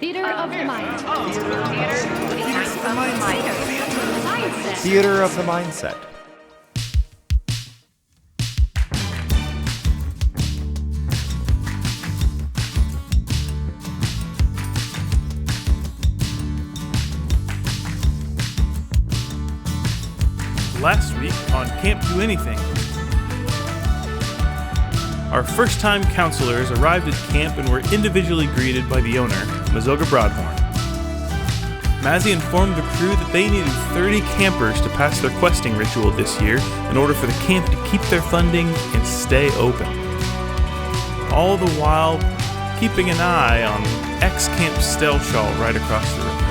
Theater of the mind. Theater of the mindset. Last week on Can't Do Anything, our first-time counselors arrived at camp and were individually greeted by the owner, Mazoga Broadhorn. Mazzy informed the crew that they needed 30 campers to pass their questing ritual this year in order for the camp to keep their funding and stay open. All the while keeping an eye on ex-camp Stellshall right across the river.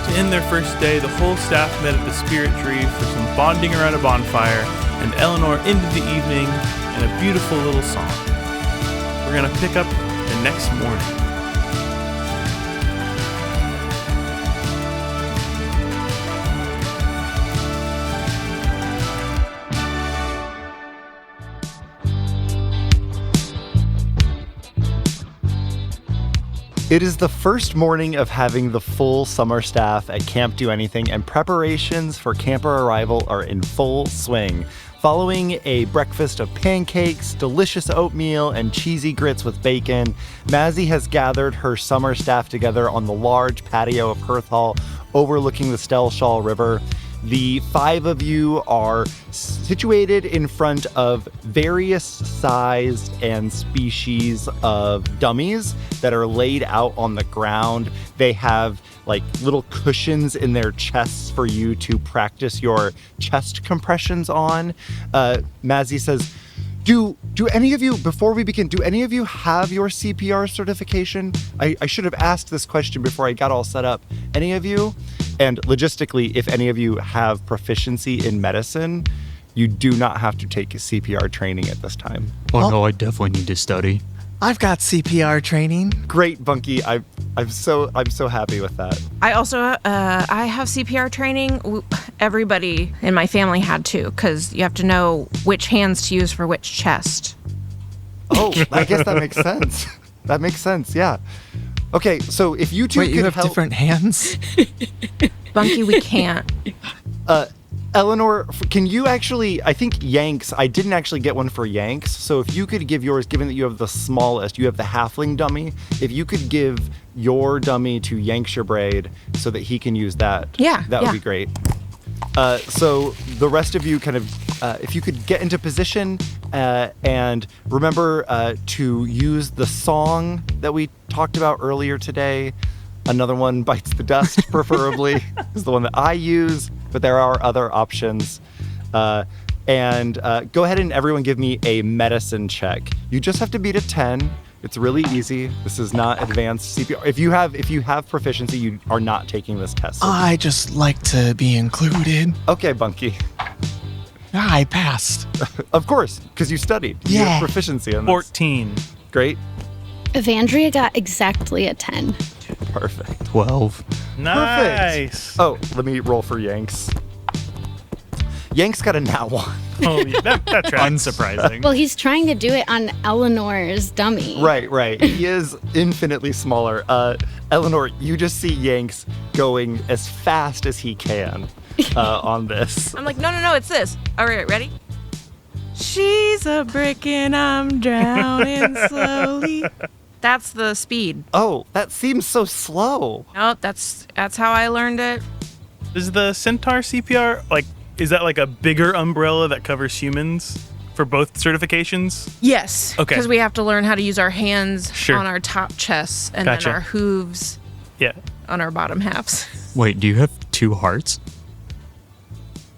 To end their first day, the whole staff met at the Spirit Tree for some bonding around a bonfire, and Eleanore ended the evening in a beautiful little song. We're going to pick up the next morning. It is the first morning of having the full summer staff at Camp Do Anything, and preparations for camper arrival are in full swing. Following a breakfast of pancakes, delicious oatmeal, and cheesy grits with bacon, Mazzy has gathered her summer staff together on the large patio of Hearth Hall overlooking the Stellshall River. The 5 of you are situated in front of various sized and species of dummies that are laid out on the ground. They have like little cushions in their chests for you to practice your chest compressions on. Mazzy says, do any of you, before we begin, do any of you have your CPR certification? I should have asked this question before I got all set up. Any of you? And logistically, if any of you have proficiency in medicine, you do not have to take CPR training at this time. Oh no, I definitely need to study. I've got CPR training. Great, Bunky. I'm so happy with that. I also I have CPR training. Everybody in my family had to, because you have to know which hands to use for which chest. Oh, I guess that makes sense. That makes sense, yeah. Okay, so if you two Wait, could you have help... different hands? Bunky, we can't. Eleanore, can you actually, I think Yanks, I didn't actually get one for Yanks, so if you could give yours, given that you have the smallest, you have the halfling dummy, if you could give your dummy to Yanks your braid so that he can use that, that would be great. So the rest of you kind of, if you could get into position and remember to use the song that we talked about earlier today. Another one bites the dust, preferably, is the one that I use, but there are other options. And go ahead and everyone give me a medicine check. You just have to beat a 10. It's really easy. This is not advanced CPR. If you have proficiency, you are not taking this test. So I just like to be included. Okay, Bunky. I passed. Of course, because you studied. You have proficiency in this. 14. Great. Evandria got exactly a 10. Perfect. 12. Nice. Perfect. Oh, let me roll for Yanks. Yanks got a nat 1. Oh, yeah, that tracks. Unsurprising. Well, he's trying to do it on Eleanor's dummy. Right. He is infinitely smaller. Eleanore, you just see Yanks going as fast as he can on this. I'm like, no, it's this. All right, ready? She's a brick and I'm drowning slowly. That's the speed. Oh, that seems so slow. No, that's how I learned it. Is the Centaur CPR, is that like a bigger umbrella that covers humans for both certifications? Yes. Okay. Because we have to learn how to use our hands Sure. on our top chests and Gotcha. then our hooves Yeah. on our bottom halves. Wait, do you have 2 hearts?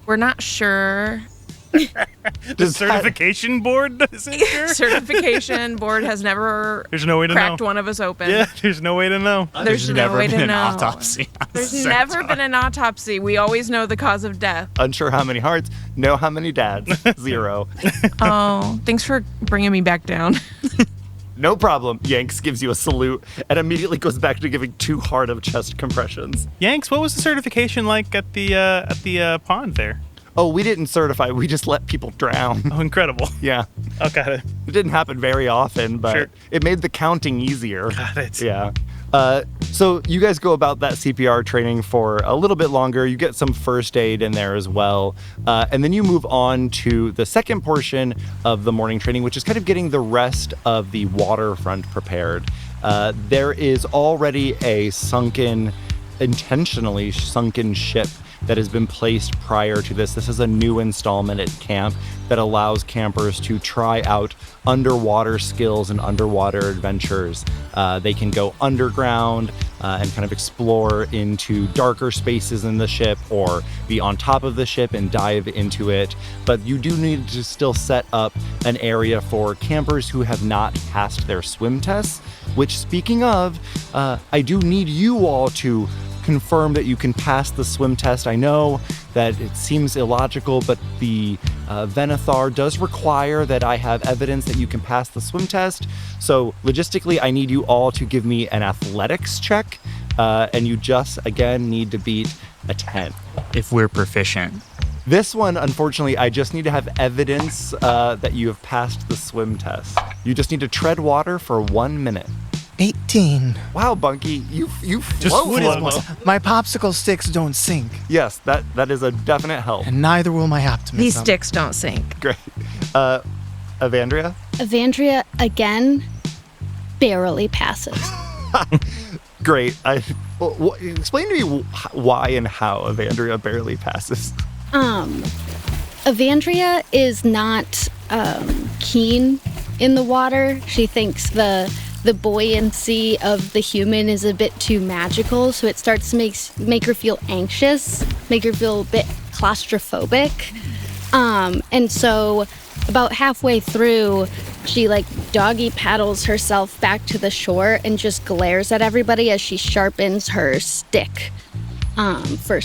We're not sure. The certification board doesn't sure? Certification board has never There's no way to cracked know. one of us open. Yeah, there's no way to know. There's no never way been to an know. autopsy. on There's Centaur. never been an autopsy. We always know the cause of death. Unsure how many hearts, know how many dads. 0. Oh, thanks for bringing me back down. No problem. Yanks gives you a salute and immediately goes back to giving 2 hard of chest compressions. Yanks, what was the certification like at the pond there? Oh, we didn't certify. We just let people drown. Oh, incredible. Yeah. Oh, got it. It didn't happen very often, but Sure. it made the counting easier. Got it. Yeah. So you guys go about that CPR training for a little bit longer. You get some first aid in there as well. And then you move on to the second portion of the morning training, which is kind of getting the rest of the waterfront prepared. There is already a intentionally sunken ship that has been placed prior to this. This is a new installment at camp that allows campers to try out underwater skills and underwater adventures. They can go underground and kind of explore into darker spaces in the ship, or be on top of the ship and dive into it. But you do need to still set up an area for campers who have not passed their swim tests, which, speaking of, I do need you all to confirm that you can pass the swim test. I know that it seems illogical, but the Venethar does require that I have evidence that you can pass the swim test. So logistically, I need you all to give me an athletics check, and you just, again, need to beat a 10. If we're proficient. This one, unfortunately, I just need to have evidence that you have passed the swim test. You just need to tread water for 1 minute. 18. Wow, Bunky, you Just float. float. My popsicle sticks don't sink, Yes, that is a definite help. and neither will my optimism. These sticks don't sink. Great. Evandria? Evandria, again, barely passes. Great. Explain to me why and how Evandria barely passes. Evandria is not keen in the water. She thinks the buoyancy of the human is a bit too magical, so it starts to make her feel anxious, make her feel a bit claustrophobic. And so about halfway through, she doggy paddles herself back to the shore and just glares at everybody as she sharpens her stick for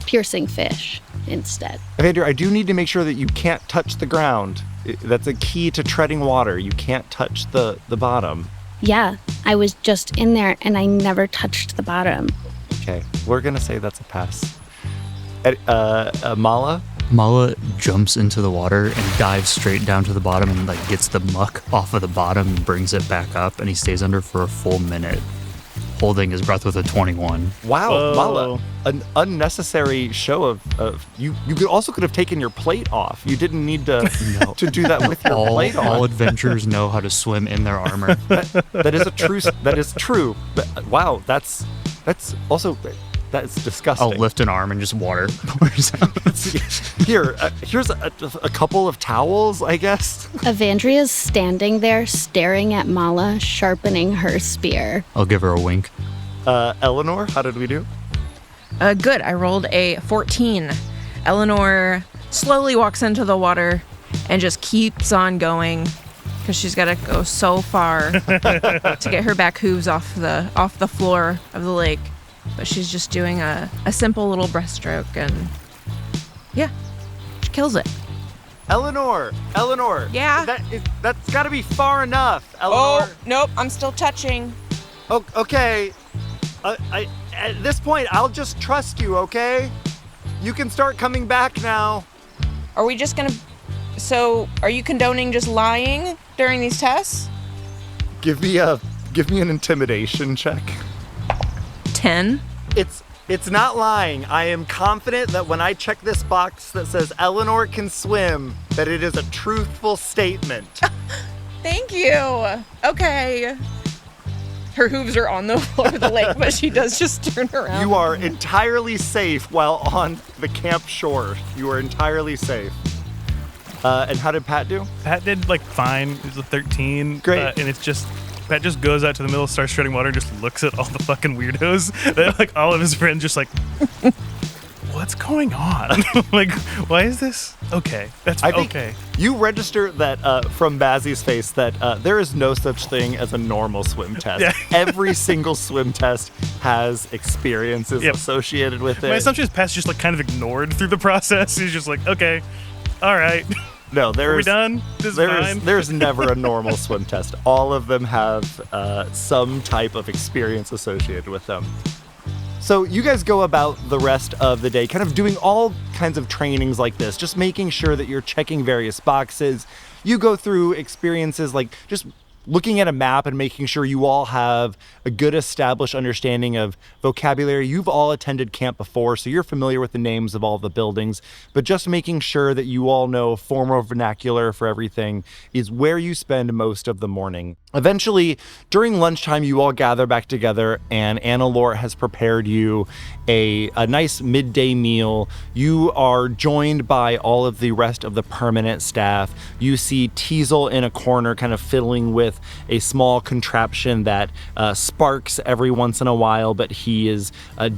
piercing fish instead. Evandria, I do need to make sure that you can't touch the ground. That's a key to treading water. You can't touch the bottom. Yeah, I was just in there and I never touched the bottom. Okay, we're gonna say that's a pass. Mala? Mala jumps into the water and dives straight down to the bottom and gets the muck off of the bottom and brings it back up, and he stays under for a full minute, holding his breath with a 21. Wow, Whoa. Mala, an unnecessary show of you could have taken your plate off. You didn't need to to do that with your plate on. All adventurers know how to swim in their armor. That is true. But, wow, that's disgusting. I'll lift an arm and just water pours out. Here's a couple of towels, I guess. Evandria's standing there staring at Mala, sharpening her spear. I'll give her a wink. Eleanore, how did we do? Good. I rolled a 14. Eleanore slowly walks into the water and just keeps on going because she's got to go so far to get her back hooves off the floor of the lake. But she's just doing a simple little breaststroke, and yeah, she kills it. Eleanore. Yeah? That's got to be far enough, Eleanore. Oh, nope, I'm still touching. Oh, okay. At this point, I'll just trust you, okay? You can start coming back now. Are we just gonna... So, are you condoning just lying during these tests? Give me an intimidation check. 10. It's not lying. I am confident that when I check this box that says Eleanore can swim, that it is a truthful statement. Thank you. Okay. Her hooves are on the floor of the lake, but she does just turn around. You are entirely safe while on the camp shore. You are entirely safe. And how did Pat do? Pat did fine. It was a 13. Great. And it's just, Pat just goes out to the middle, starts treading water, and just looks at all the fucking weirdos. That, all of his friends just what's going on? Why is this? Okay, that's I think okay. you register that from Bazzy's face that there is no such thing as a normal swim test. Yeah. Every single swim test has experiences Yep. associated with it. My assumption is Pat's just kind of ignored through the process. He's just okay, all right. No, Are we done? This is fine. There's never a normal swim test. All of them have some type of experience associated with them. So you guys go about the rest of the day kind of doing all kinds of trainings like this, just making sure that you're checking various boxes. You go through experiences like just looking at a map and making sure you all have a good established understanding of vocabulary. You've all attended camp before, so you're familiar with the names of all the buildings, but just making sure that you all know formal vernacular for everything is where you spend most of the morning. Eventually, during lunchtime, you all gather back together, and Eleanore has prepared you a nice midday meal. You are joined by all of the rest of the permanent staff. You see Teasel in a corner kind of fiddling with a small contraption that sparks every once in a while, but he is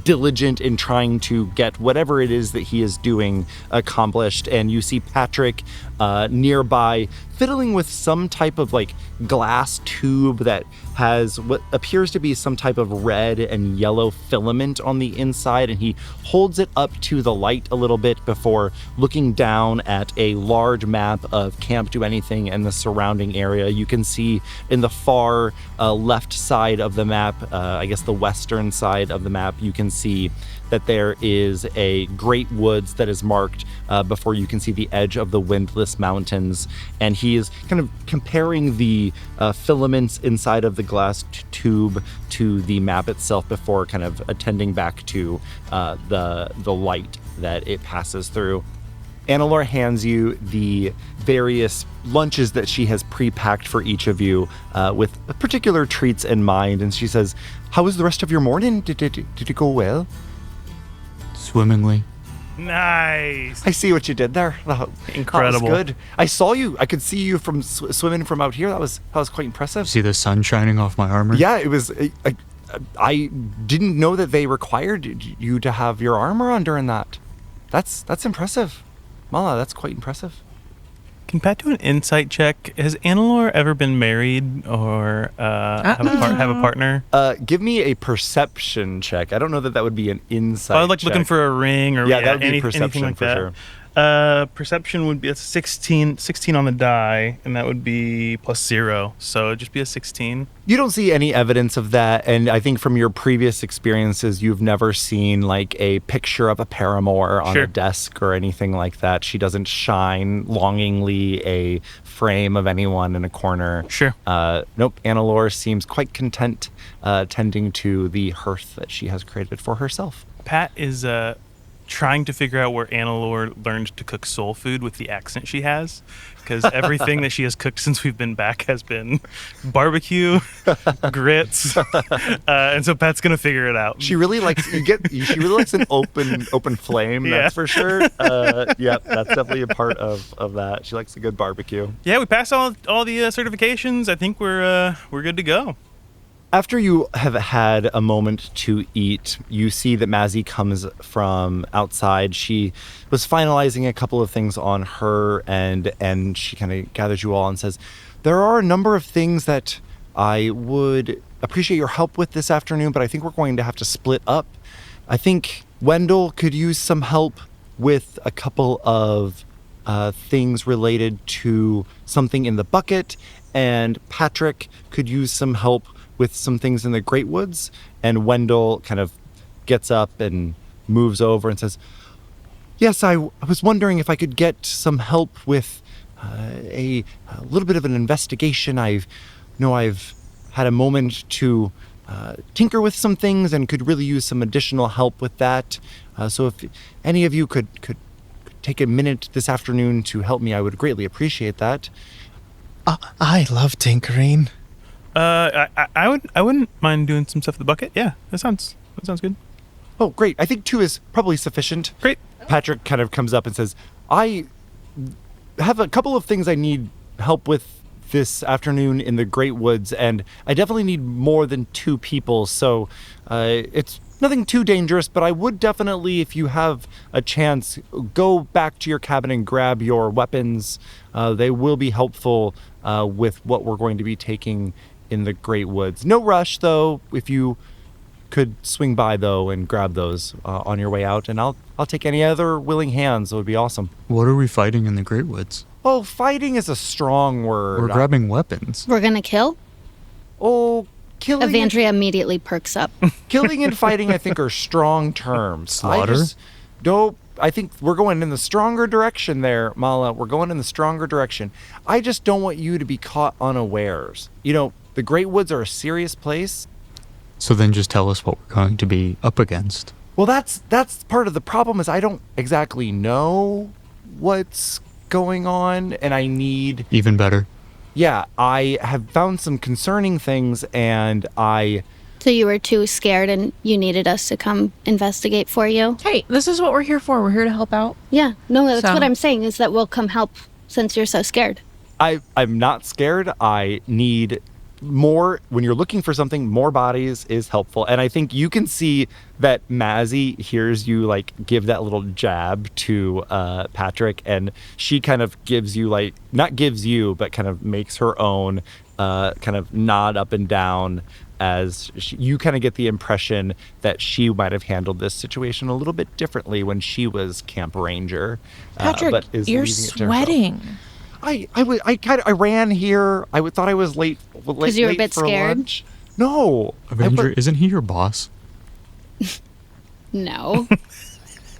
diligent in trying to get whatever it is that he is doing accomplished. And you see Patrick nearby fiddling with some type of like glass tube that has what appears to be some type of red and yellow filament on the inside, and he holds it up to the light a little bit before looking down at a large map of Camp Do Anything and the surrounding area. You can see in the far left side of the map, I guess the western side of the map, you can see that there is a great woods that is marked before you can see the edge of the windless mountains. And he is kind of comparing the filaments inside of the glass tube to the map itself before kind of attending back to the light that it passes through. Eleanore hands you the various lunches that she has pre-packed for each of you with particular treats in mind. And she says, "How was the rest of your morning? Did it go well?" Swimmingly. Nice. I see what you did there. Incredible. That was good. I saw you. I could see you from swimming from out here. That was quite impressive. See the sun shining off my armor? Yeah, it was. I didn't know that they required you to have your armor on during that. That's impressive. Mala, that's quite impressive. Can Pat do an insight check? Has Eleanore ever been married or have a partner? Give me a perception check. I don't know that would be an insight. I was like check. looking for a ring or that would be anything perception like for that. sure. Perception would be a 16 on the die, and that would be +0. So it'd just be a 16. You don't see any evidence of that, and I think from your previous experiences, you've never seen like a picture of a paramour on a desk or anything like that. She doesn't shine longingly a frame of anyone in a corner. Sure. Nope. Eleanore seems quite content tending to the hearth that she has created for herself. Pat is trying to figure out where Eleanore learned to cook soul food with the accent she has, because everything that she has cooked since we've been back has been barbecue, grits, and so Pat's gonna figure it out. She really likes she really likes an open flame. Yeah. That's for sure. Yeah, that's definitely a part of that. She likes a good barbecue. Yeah, we passed all the certifications. I think we're good to go. After you have had a moment to eat, you see that Mazzy comes from outside. She was finalizing a couple of things on her end, and she kind of gathers you all and says, "There are a number of things that I would appreciate your help with this afternoon, but I think we're going to have to split up. I think Wendell could use some help with a couple of things related to something in the bucket, and Patrick could use some help with some things in the Great Woods." And Wendell kind of gets up and moves over and says, "Yes, I was wondering if I could get some help with a little bit of an investigation. I've had a moment to tinker with some things and could really use some additional help with that. So if any of you could take a minute this afternoon to help me, I would greatly appreciate that." I love tinkering. I wouldn't mind doing some stuff with the bucket. Yeah, that sounds good. Oh, great. I think 2 is probably sufficient. Great. Patrick kind of comes up and says, "I have a couple of things I need help with this afternoon in the Great Woods, and I definitely need more than 2 people, so it's nothing too dangerous, but I would definitely, if you have a chance, go back to your cabin and grab your weapons. They will be helpful with what we're going to be taking in the Great Woods. No rush, though, if you could swing by, though, and grab those on your way out, and I'll take any other willing hands. It would be awesome." What are we fighting in the Great Woods? Oh, fighting is a strong word. We're grabbing weapons. We're gonna kill? Oh, killing. Evandria immediately perks up. Killing and fighting, I think, are strong terms. Slaughter? Nope. I think we're going in the stronger direction there, Mala. We're going in the stronger direction. I just don't want you to be caught unawares. You know, the Great Woods are a serious place. So then just tell us what we're going to be up against. Well, that's part of the problem is I don't exactly know what's going on, and I need... Even better. Yeah, I have found some concerning things, and So you were too scared and you needed us to come investigate for you? Hey, this is what we're here for. We're here to help out. Yeah, no, that's So- what I'm saying, is that we'll come help since you're so scared. I'm not scared. I need more. When you're looking for something, more bodies is helpful. And I think you can see that Mazzy hears you like give that little jab to Patrick, and she kind of gives you like, not gives you, but kind of makes her own kind of nod up and down as you kind of get the impression that she might have handled this situation a little bit differently when she was camp ranger. Patrick, but is you're leaving it to herself. sweating. I ran here. I thought I was late. Because you were a bit scared? Lunch. No. Evandria, isn't he your boss? No.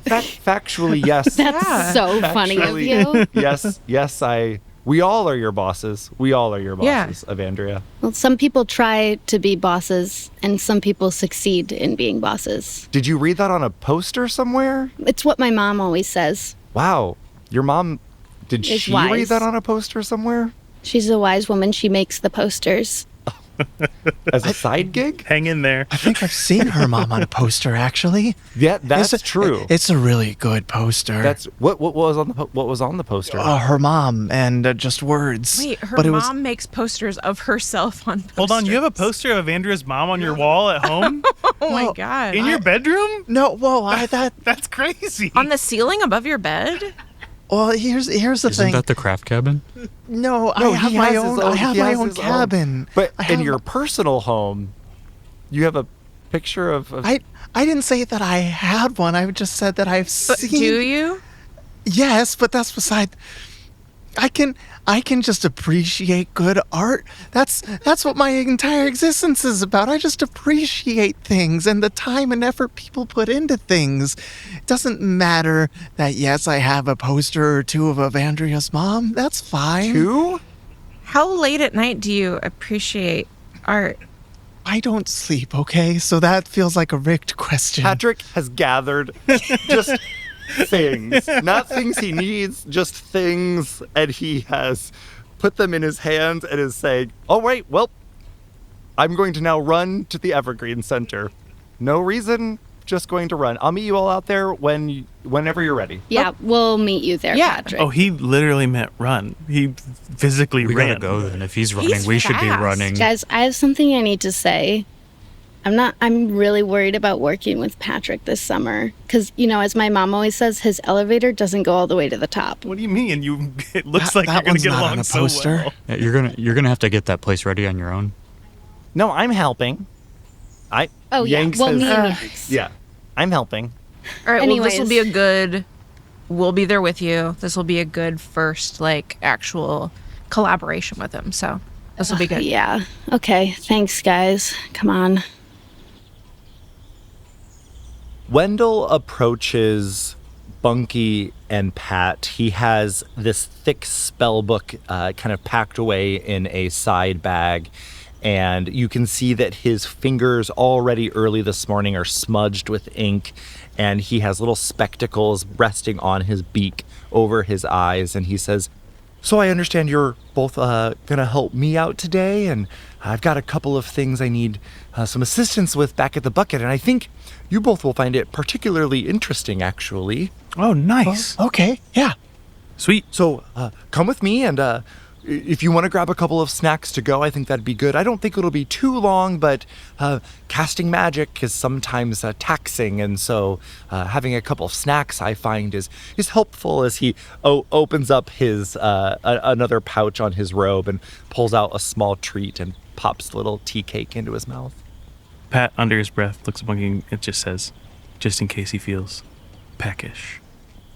Factually, yes. That's Yeah. so funny of you. Yes, we all are your bosses. We all are your Yeah. bosses, Evandria. Well, some people try to be bosses and some people succeed in being bosses. Did you read that on a poster somewhere? It's what my mom always says. Wow. Your mom, did Is she wise. read that on a poster somewhere? She's a wise woman. She makes the posters. As a side gig? Hang in there. I think I've seen her mom on a poster, actually. Yeah, that's true. It's a really good poster. That's what was on the poster. Her mom and just words. Wait, her But it mom was, makes posters of herself on posters. Hold on, you have a poster of Evandria's mom on your wall at home? Oh my Well, god. In your bedroom? no, well, That's crazy. On the ceiling above your bed? well, here's the Isn't thing. that the craft cabin? No, No, I have he my has his own. own- I have he my has own his own. cabin. But I in have- your personal home, you have a picture of I didn't say that I had one. I just said that I've But seen. do you? Yes, but that's beside. I can just appreciate good art. That's what my entire existence is about. I just appreciate things and the time and effort people put into things. It doesn't matter that yes, I have a poster or two of Evandria's mom. That's fine. two? How late at night do you appreciate art? I don't sleep, okay? So that feels like a rigged question. Patrick has gathered just things, not things he needs, just things, and he has put them in his hands and is saying, all right, well, I'm going to now run to the Evergreen Center. No reason, just going to run. I'll meet you all out there whenever you're ready. Yeah, we'll meet you there, Yeah. Patrick. Oh, he literally meant run. He physically We ran. gotta go then. If he's running, He's we should be fast. running. Guys, I have something I need to say. I'm really worried about working with Patrick this summer. Because, as my mom always says, his elevator doesn't go all the way to the top. What do you mean? It looks like That you're gonna one's get not on along a so poster. well. Yeah, you're gonna have to get that place ready on your own. No, I'm helping. Oh, Yanks yeah. Well, has- me and Yanks. Yeah, I'm helping. All right, well, this will be Anyways. a good... We'll be there with you. This will be a good first, actual collaboration with him. So this will be good. Yeah. Okay. Thanks, guys. Come on. Wendell approaches Bunky and Pat. He has this thick spell book kind of packed away in a side bag. And you can see that his fingers already early this morning are smudged with ink. And he has little spectacles resting on his beak over his eyes. And he says, so I understand you're both going to help me out today. And I've got a couple of things I need some assistance with back at the bucket. And I think you both will find it particularly interesting, actually. Oh, nice. Okay, yeah. Sweet. So come with me, and if you want to grab a couple of snacks to go, I think that'd be good. I don't think it'll be too long, but casting magic is sometimes taxing, and so having a couple of snacks I find is helpful as he opens up his another pouch on his robe and pulls out a small treat and pops a little tea cake into his mouth. Pat, under his breath, looks at Bunky. It just says, just in case he feels peckish.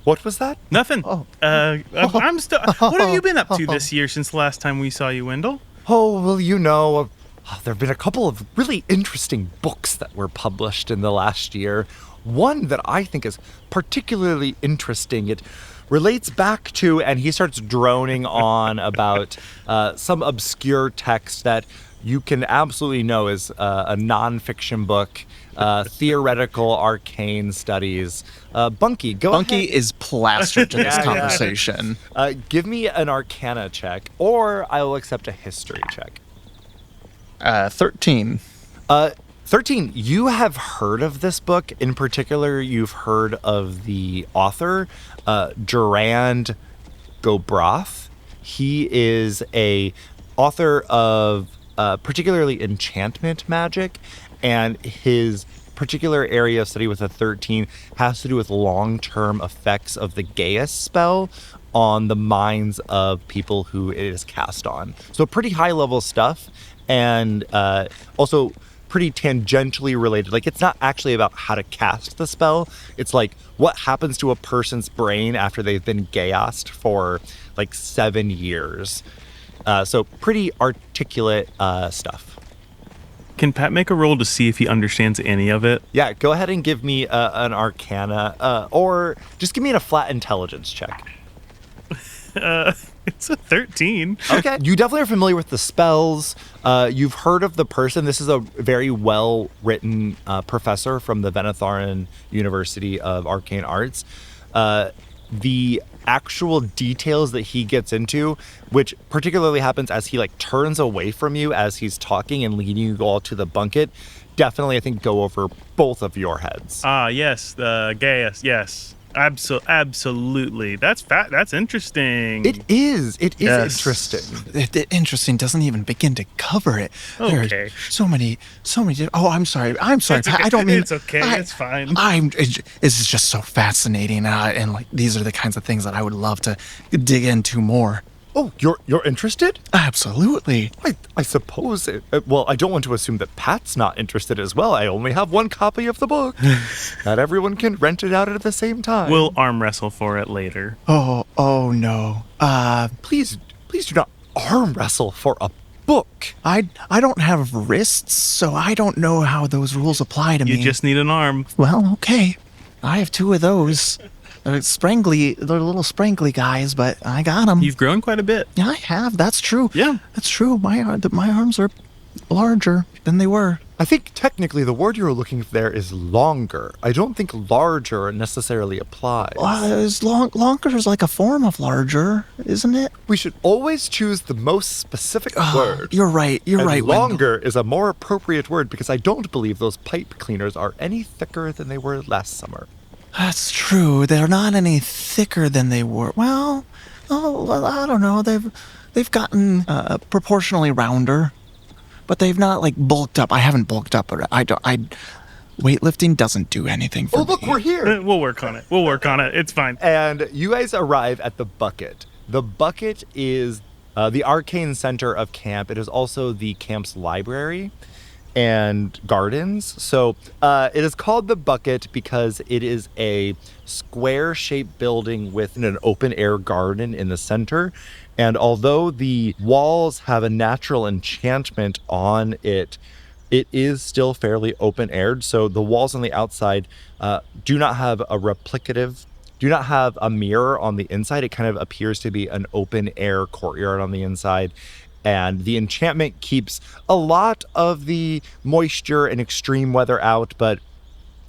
What was that? Nothing. I'm still. What have you been up to this year since the last time we saw you, Wendell? Oh, well, There have been a couple of really interesting books that were published in the last year. One that I think is particularly interesting. It relates back to, and he starts droning on about some obscure text that you can absolutely know is a nonfiction book, theoretical arcane studies. Bunky, go ahead. Bunky is plastered to this Yeah. conversation. Give me an Arcana check, or I will accept a history check. 13. 13, you have heard of this book. In particular, you've heard of the author, Gerardot. He is a author of particularly enchantment magic, and his particular area of study with a 13 has to do with long-term effects of the Gaius spell on the minds of people who it is cast on. So pretty high-level stuff, and also pretty tangentially related. Like, it's not actually about how to cast the spell. It's like what happens to a person's brain after they've been Gaiused for like 7 years. So pretty articulate stuff. Can Pat make a roll to see if he understands any of it? Yeah, go ahead and give me an Arcana, or just give me a flat intelligence check. It's a 13. Okay. You definitely are familiar with the spells. You've heard of the person. This is a very well-written professor from the Venetharan University of Arcane Arts. The actual details that he gets into, which particularly happens as he like turns away from you as he's talking and leading you all to the bunket, definitely I think go over both of your heads. Yes, the Gaius, yes. Absolutely. That's interesting. It is Yes. interesting. Interesting doesn't even begin to cover it. There Okay. are so many. Oh, I'm sorry. It's Pat. okay. I don't mean. It's okay. It's fine. This is just so fascinating, and like these are the kinds of things that I would love to dig into more. Oh, you're interested? Absolutely. I suppose well, I don't want to assume that Pat's not interested as well. I only have one copy of the book. Not everyone can rent it out at the same time. We'll arm wrestle for it later. Oh no. Please do not arm wrestle for a book. I don't have wrists, so I don't know how those rules apply to me. You just need an arm. Well, okay. I have 2 of those. They're little sprangly guys, but I got them. You've grown quite a bit. Yeah, I have. That's true. Yeah. That's true. My arms are larger than they were. I think technically the word you're looking for there is longer. I don't think larger necessarily applies. Longer is like a form of larger, isn't it? We should always choose the most specific word. You're right. You're And right. Wendell. longer is a more appropriate word because I don't believe those pipe cleaners are any thicker than they were last summer. That's true. They're not any thicker than they were. Well, I don't know. They've gotten proportionally rounder, but they've not like bulked up. I haven't bulked up. Weightlifting doesn't do anything for me. Oh, look, we're here. We'll work on it. It's fine. And you guys arrive at the bucket. The bucket is the arcane center of camp. It is also the camp's library and gardens. So it is called the bucket because it is a square-shaped building with an open-air garden in the center. And although the walls have a natural enchantment on it, it is still fairly open-aired. So the walls on the outside do not have a mirror on the inside. It kind of appears to be an open-air courtyard on the inside. And the enchantment keeps a lot of the moisture and extreme weather out, but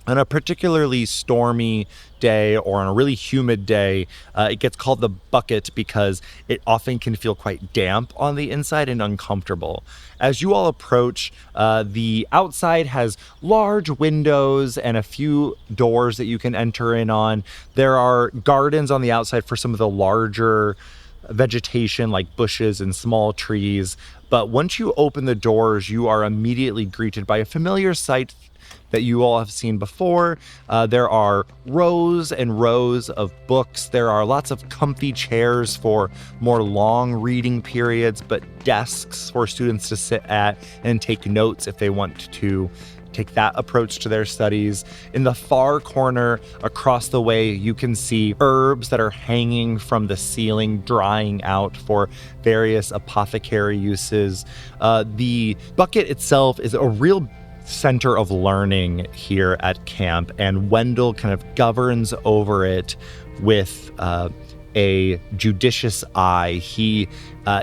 on a particularly stormy day or on a really humid day, it gets called the bucket because it often can feel quite damp on the inside and uncomfortable. As you all approach, the outside has large windows and a few doors that you can enter in on. There are gardens on the outside for some of the larger vegetation like bushes and small trees. But once you open the doors, you are immediately greeted by a familiar sight that you all have seen before. There are rows and rows of books. There are lots of comfy chairs for more long reading periods, but desks for students to sit at and take notes if they want to take that approach to their studies. In the far corner across the way, you can see herbs that are hanging from the ceiling, drying out for various apothecary uses. The bucket itself is a real center of learning here at camp, and Wendell kind of governs over it with a judicious eye. He,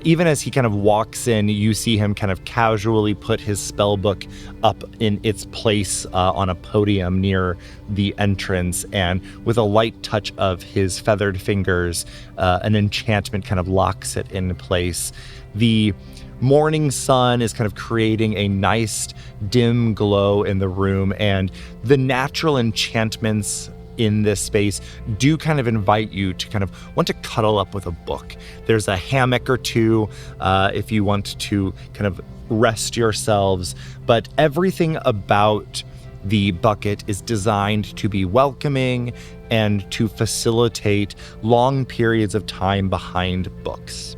even as he kind of walks in, you see him kind of casually put his spell book up in its place on a podium near the entrance, and with a light touch of his feathered fingers, an enchantment kind of locks it in place. The morning sun is kind of creating a nice dim glow in the room, and the natural enchantments in this space do kind of invite you to kind of want to cuddle up with a book. There's a hammock or two if you want to kind of rest yourselves, but everything about the bucket is designed to be welcoming and to facilitate long periods of time behind books.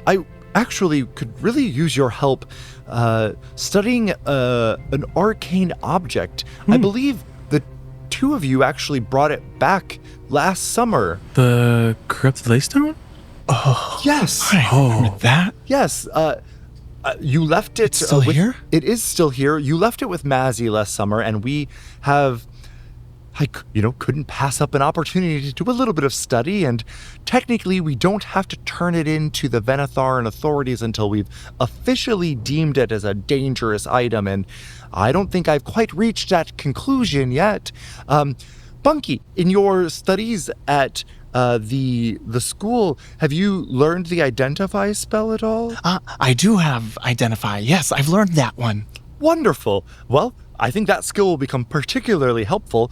I actually could really use your help studying an arcane object. I believe the two of you actually brought it back last summer. The corrupted leystone? Oh, Yes. I remember that. Yes. You left it. It's still here? It is still here. You left it with Mazzy last summer, and we have, couldn't pass up an opportunity to do a little bit of study, and technically we don't have to turn it in to the Venatharan authorities until we've officially deemed it as a dangerous item, and I don't think I've quite reached that conclusion yet. Bunky, in your studies at the school, have you learned the Identify spell at all? I do have Identify. Yes, I've learned that one. Wonderful. Well, I think that skill will become particularly helpful.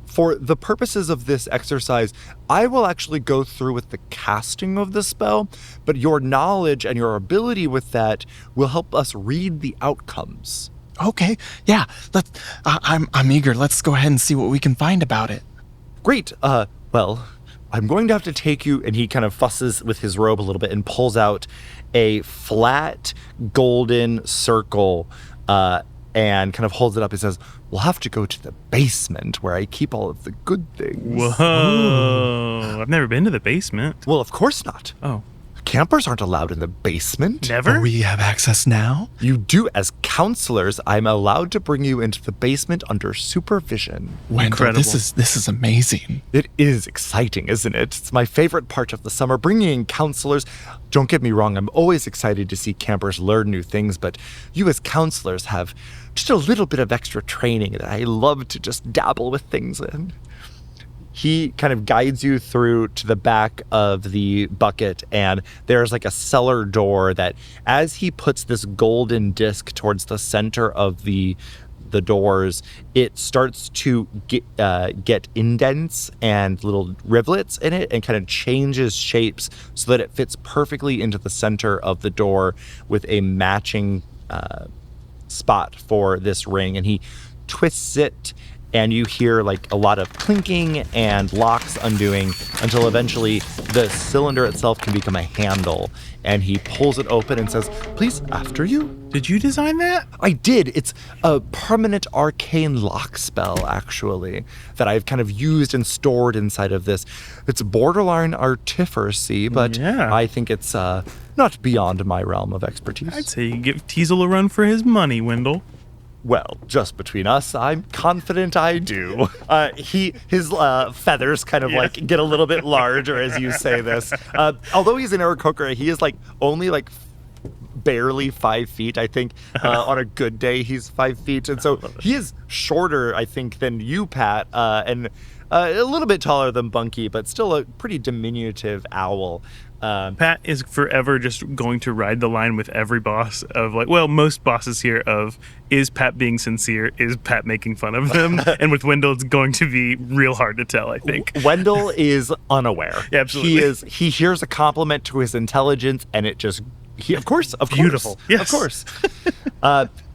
For the purposes of this exercise, I will actually go through with the casting of the spell, but your knowledge and your ability with that will help us read the outcomes. Okay, yeah. I'm eager. Let's go ahead and see what we can find about it. Great. Well, I'm going to have to take you, and he kind of fusses with his robe a little bit and pulls out a flat golden circle and kind of holds it up and says, we'll have to go to the basement where I keep all of the good things. Whoa. I've never been to the basement. Well, of course not. Oh. Campers aren't allowed in the basement. Never? We have access now? You do. As counselors, I'm allowed to bring you into the basement under supervision. Wendell, Incredible. This is amazing. It is exciting, isn't it? It's my favorite part of the summer, bringing in counselors. Don't get me wrong, I'm always excited to see campers learn new things, but you as counselors have just a little bit of extra training that I love to just dabble with things in. He kind of guides you through to the back of the bucket, and there's like a cellar door that, as he puts this golden disc towards the center of the doors, it starts to get indents and little rivulets in it and kind of changes shapes so that it fits perfectly into the center of the door with a matching spot for this ring. And he twists it, and you hear like a lot of clinking and locks undoing until eventually the cylinder itself can become a handle. And he pulls it open and says, please, after you. Did you design that? I did. It's a permanent arcane lock spell, actually, that I've kind of used and stored inside of this. It's borderline artificy, but Yeah. I think it's not beyond my realm of expertise. I'd say you give Teasel a run for his money, Wendell. Well, just between us, I'm confident I do. His feathers kind of like get a little bit larger as you say this. Although he's an Aarakocra, he is like only like barely 5 feet. I think on a good day he's 5 feet, and so he is shorter, I think, than you, Pat, and a little bit taller than Bunky, but still a pretty diminutive owl. Pat is forever just going to ride the line with every boss of like, well, most bosses here of, is Pat being sincere? Is Pat making fun of them? And with Wendell, it's going to be real hard to tell, I think. Wendell is unaware. Yeah, absolutely. He hears a compliment to his intelligence, and it just, of course. Beautiful. Yes. Of course.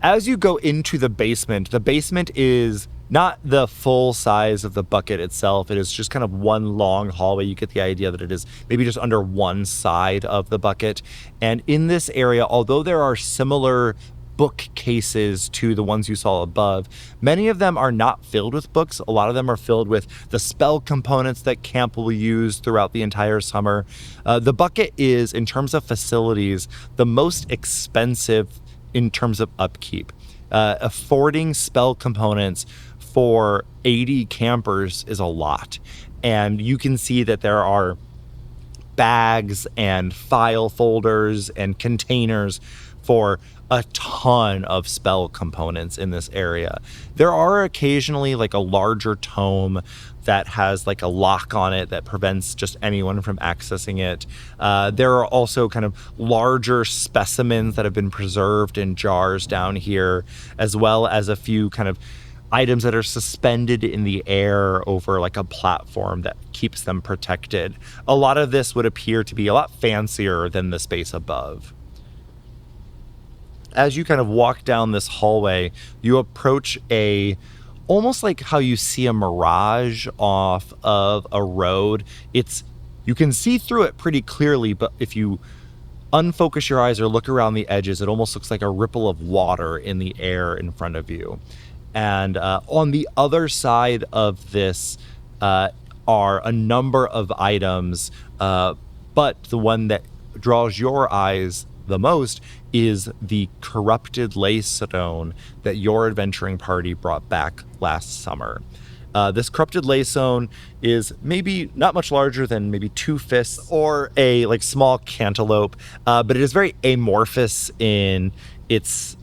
As you go into the basement is not the full size of the bucket itself. It is just kind of one long hallway. You get the idea that it is maybe just under one side of the bucket. And in this area, although there are similar bookcases to the ones you saw above. Many of them are not filled with books. A lot of them are filled with the spell components that camp will use throughout the entire summer. The bucket is, in terms of facilities, the most expensive in terms of upkeep. Affording spell components for 80 campers is a lot. And you can see that there are bags and file folders and containers for a ton of spell components in this area. There are occasionally like a larger tome that has like a lock on it that prevents just anyone from accessing it. There are also kind of larger specimens that have been preserved in jars down here, as well as a few kind of items that are suspended in the air over like a platform that keeps them protected. A lot of this would appear to be a lot fancier than the space above. As you kind of walk down this hallway, you approach almost like how you see a mirage off of a road. You can see through it pretty clearly, but if you unfocus your eyes or look around the edges, it almost looks like a ripple of water in the air in front of you. And on the other side of this are a number of items, but the one that draws your eyes the most is the corrupted leystone that your adventuring party brought back last summer. This corrupted leystone is maybe not much larger than maybe 2 fists or a like small cantaloupe, but it is very amorphous in its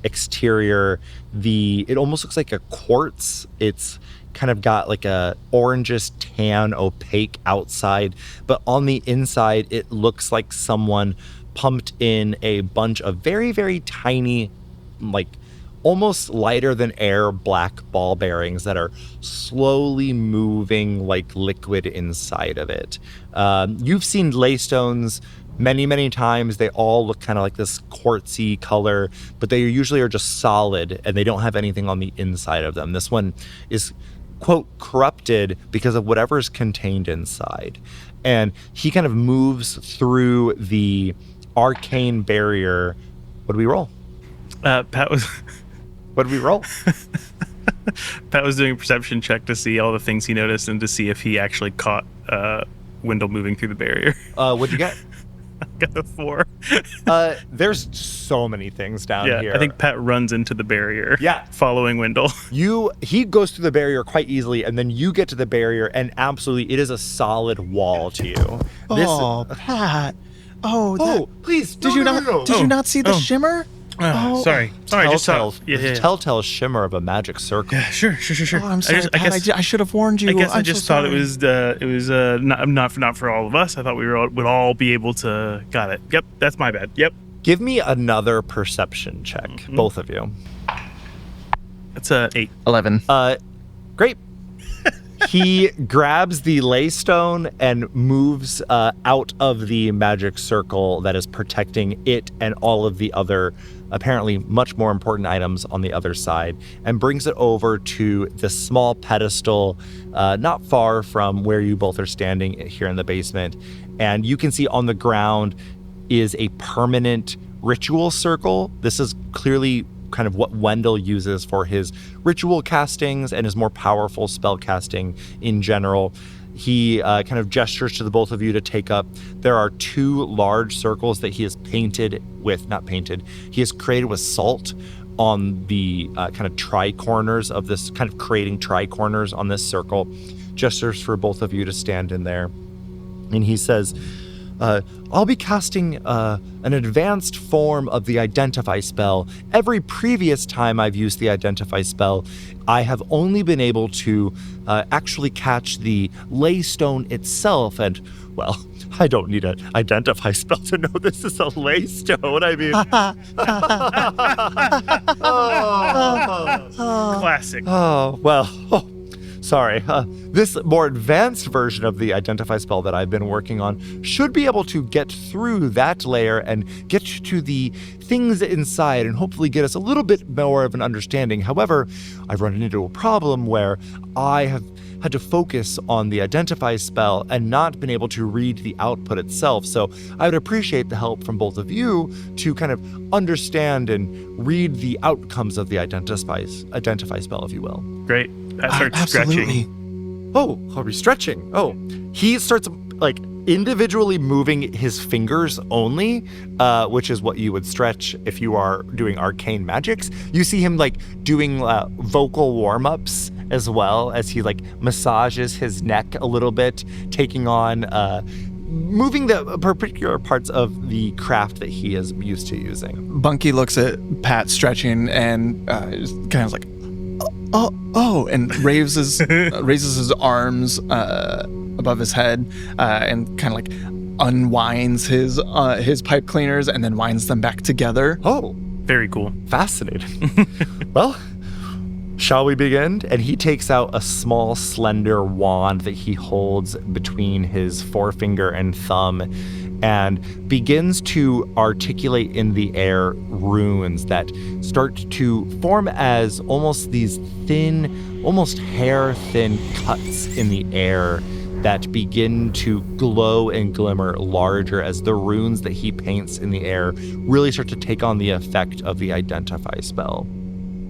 exterior. It almost looks like a quartz. It's kind of got like a orangish tan opaque outside, but on the inside it looks like someone pumped in a bunch of very, very tiny, like almost lighter than air black ball bearings that are slowly moving like liquid inside of it. You've seen leystones many, many times. They all look kind of like this quartzy color, but they usually are just solid and they don't have anything on the inside of them. This one is, quote, corrupted because of whatever's contained inside. And he kind of moves through the arcane barrier. What do we roll? Pat was... What did we roll? Pat was doing a perception check to see all the things he noticed and to see if he actually caught Wendell moving through the barrier. What'd you get? I got a 4. There's so many things down here. I think Pat runs into the barrier. Yeah. Following Wendell. He goes through the barrier quite easily, and then you get to the barrier, and absolutely, it is a solid wall to you. Pat. Please! Did you not see the shimmer? Sorry. I just saw. Telltale shimmer of a magic circle. Yeah, sure. Oh, I'm sorry, Pat. I should have warned you. I guess I just thought it was not for all of us. I thought we would all be able to. Got it. Yep, that's my bad. Yep. Give me another perception check, both of you. It's 8. 11. Great. He grabs the leystone and moves out of the magic circle that is protecting it and all of the other, apparently much more important items on the other side, and brings it over to the small pedestal not far from where you both are standing here in the basement. And you can see on the ground is a permanent ritual circle. This is clearly kind of what Wendell uses for his ritual castings and his more powerful spell casting in general. He kind of gestures to the both of you to take up. There are 2 large circles that he has he has created with salt on the kind of tri-corners of this, kind of creating tri-corners on this circle. Gestures for both of you to stand in there. And he says, I'll be casting an advanced form of the Identify spell. Every previous time I've used the Identify spell, I have only been able to actually catch the leystone itself. And, well, I don't need an Identify spell to know this is a leystone. I mean... Classic. Oh, well... sorry. This more advanced version of the identify spell that I've been working on should be able to get through that layer and get to the things inside and hopefully get us a little bit more of an understanding. However, I've run into a problem where I have had to focus on the identify spell and not been able to read the output itself. So I would appreciate the help from both of you to kind of understand and read the outcomes of the identify spell, if you will. Great. That starts Absolutely. stretching. Oh, are we stretching? Oh, he starts like individually moving his fingers only, which is what you would stretch if you are doing arcane magics. You see him like doing vocal warm-ups as well as he like massages his neck a little bit, taking on, moving the particular parts of the craft that he is used to using. Bunky looks at Pat stretching and kind of like, oh, and raises his arms above his head and kind of like unwinds his pipe cleaners and then winds them back together. Oh, Very cool. fascinating. Well, shall we begin? And he takes out a small, slender wand that he holds between his forefinger and thumb and begins to articulate in the air runes that start to form as almost these thin, almost hair-thin cuts in the air that begin to glow and glimmer larger as the runes that he paints in the air really start to take on the effect of the identify spell.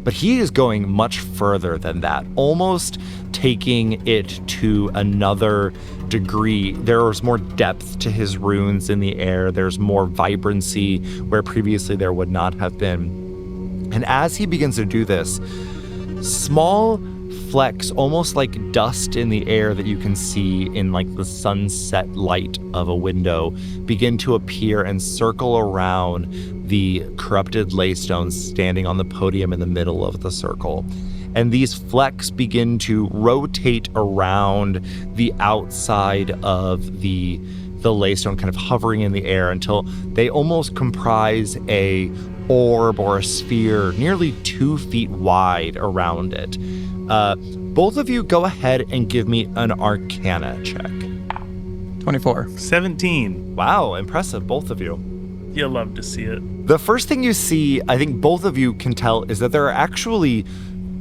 But he is going much further than that, almost taking it to another degree. There's more depth to his runes in the air. There's more vibrancy where previously there would not have been. And as he begins to do this, small flecks, almost like dust in the air that you can see in like the sunset light of a window, begin to appear and circle around the corrupted leystones standing on the podium in the middle of the circle. And these flecks begin to rotate around the outside of the leystone, kind of hovering in the air until they almost comprise a orb or a sphere nearly 2 feet wide around it. Both of you go ahead and give me an Arcana check. 24. 17. Wow, impressive, both of you. You'll love to see it. The first thing you see, I think both of you can tell, is that there are actually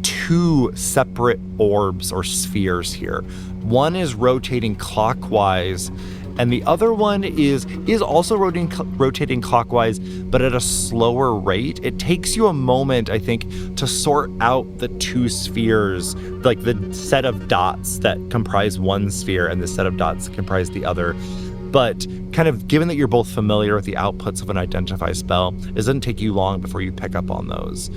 2 separate orbs or spheres here. One is rotating clockwise, and the other one is also rotating clockwise, but at a slower rate. It takes you a moment, I think, to sort out the 2 spheres, like the set of dots that comprise one sphere and the set of dots that comprise the other. But kind of given that you're both familiar with the outputs of an identify spell, it doesn't take you long before you pick up on those.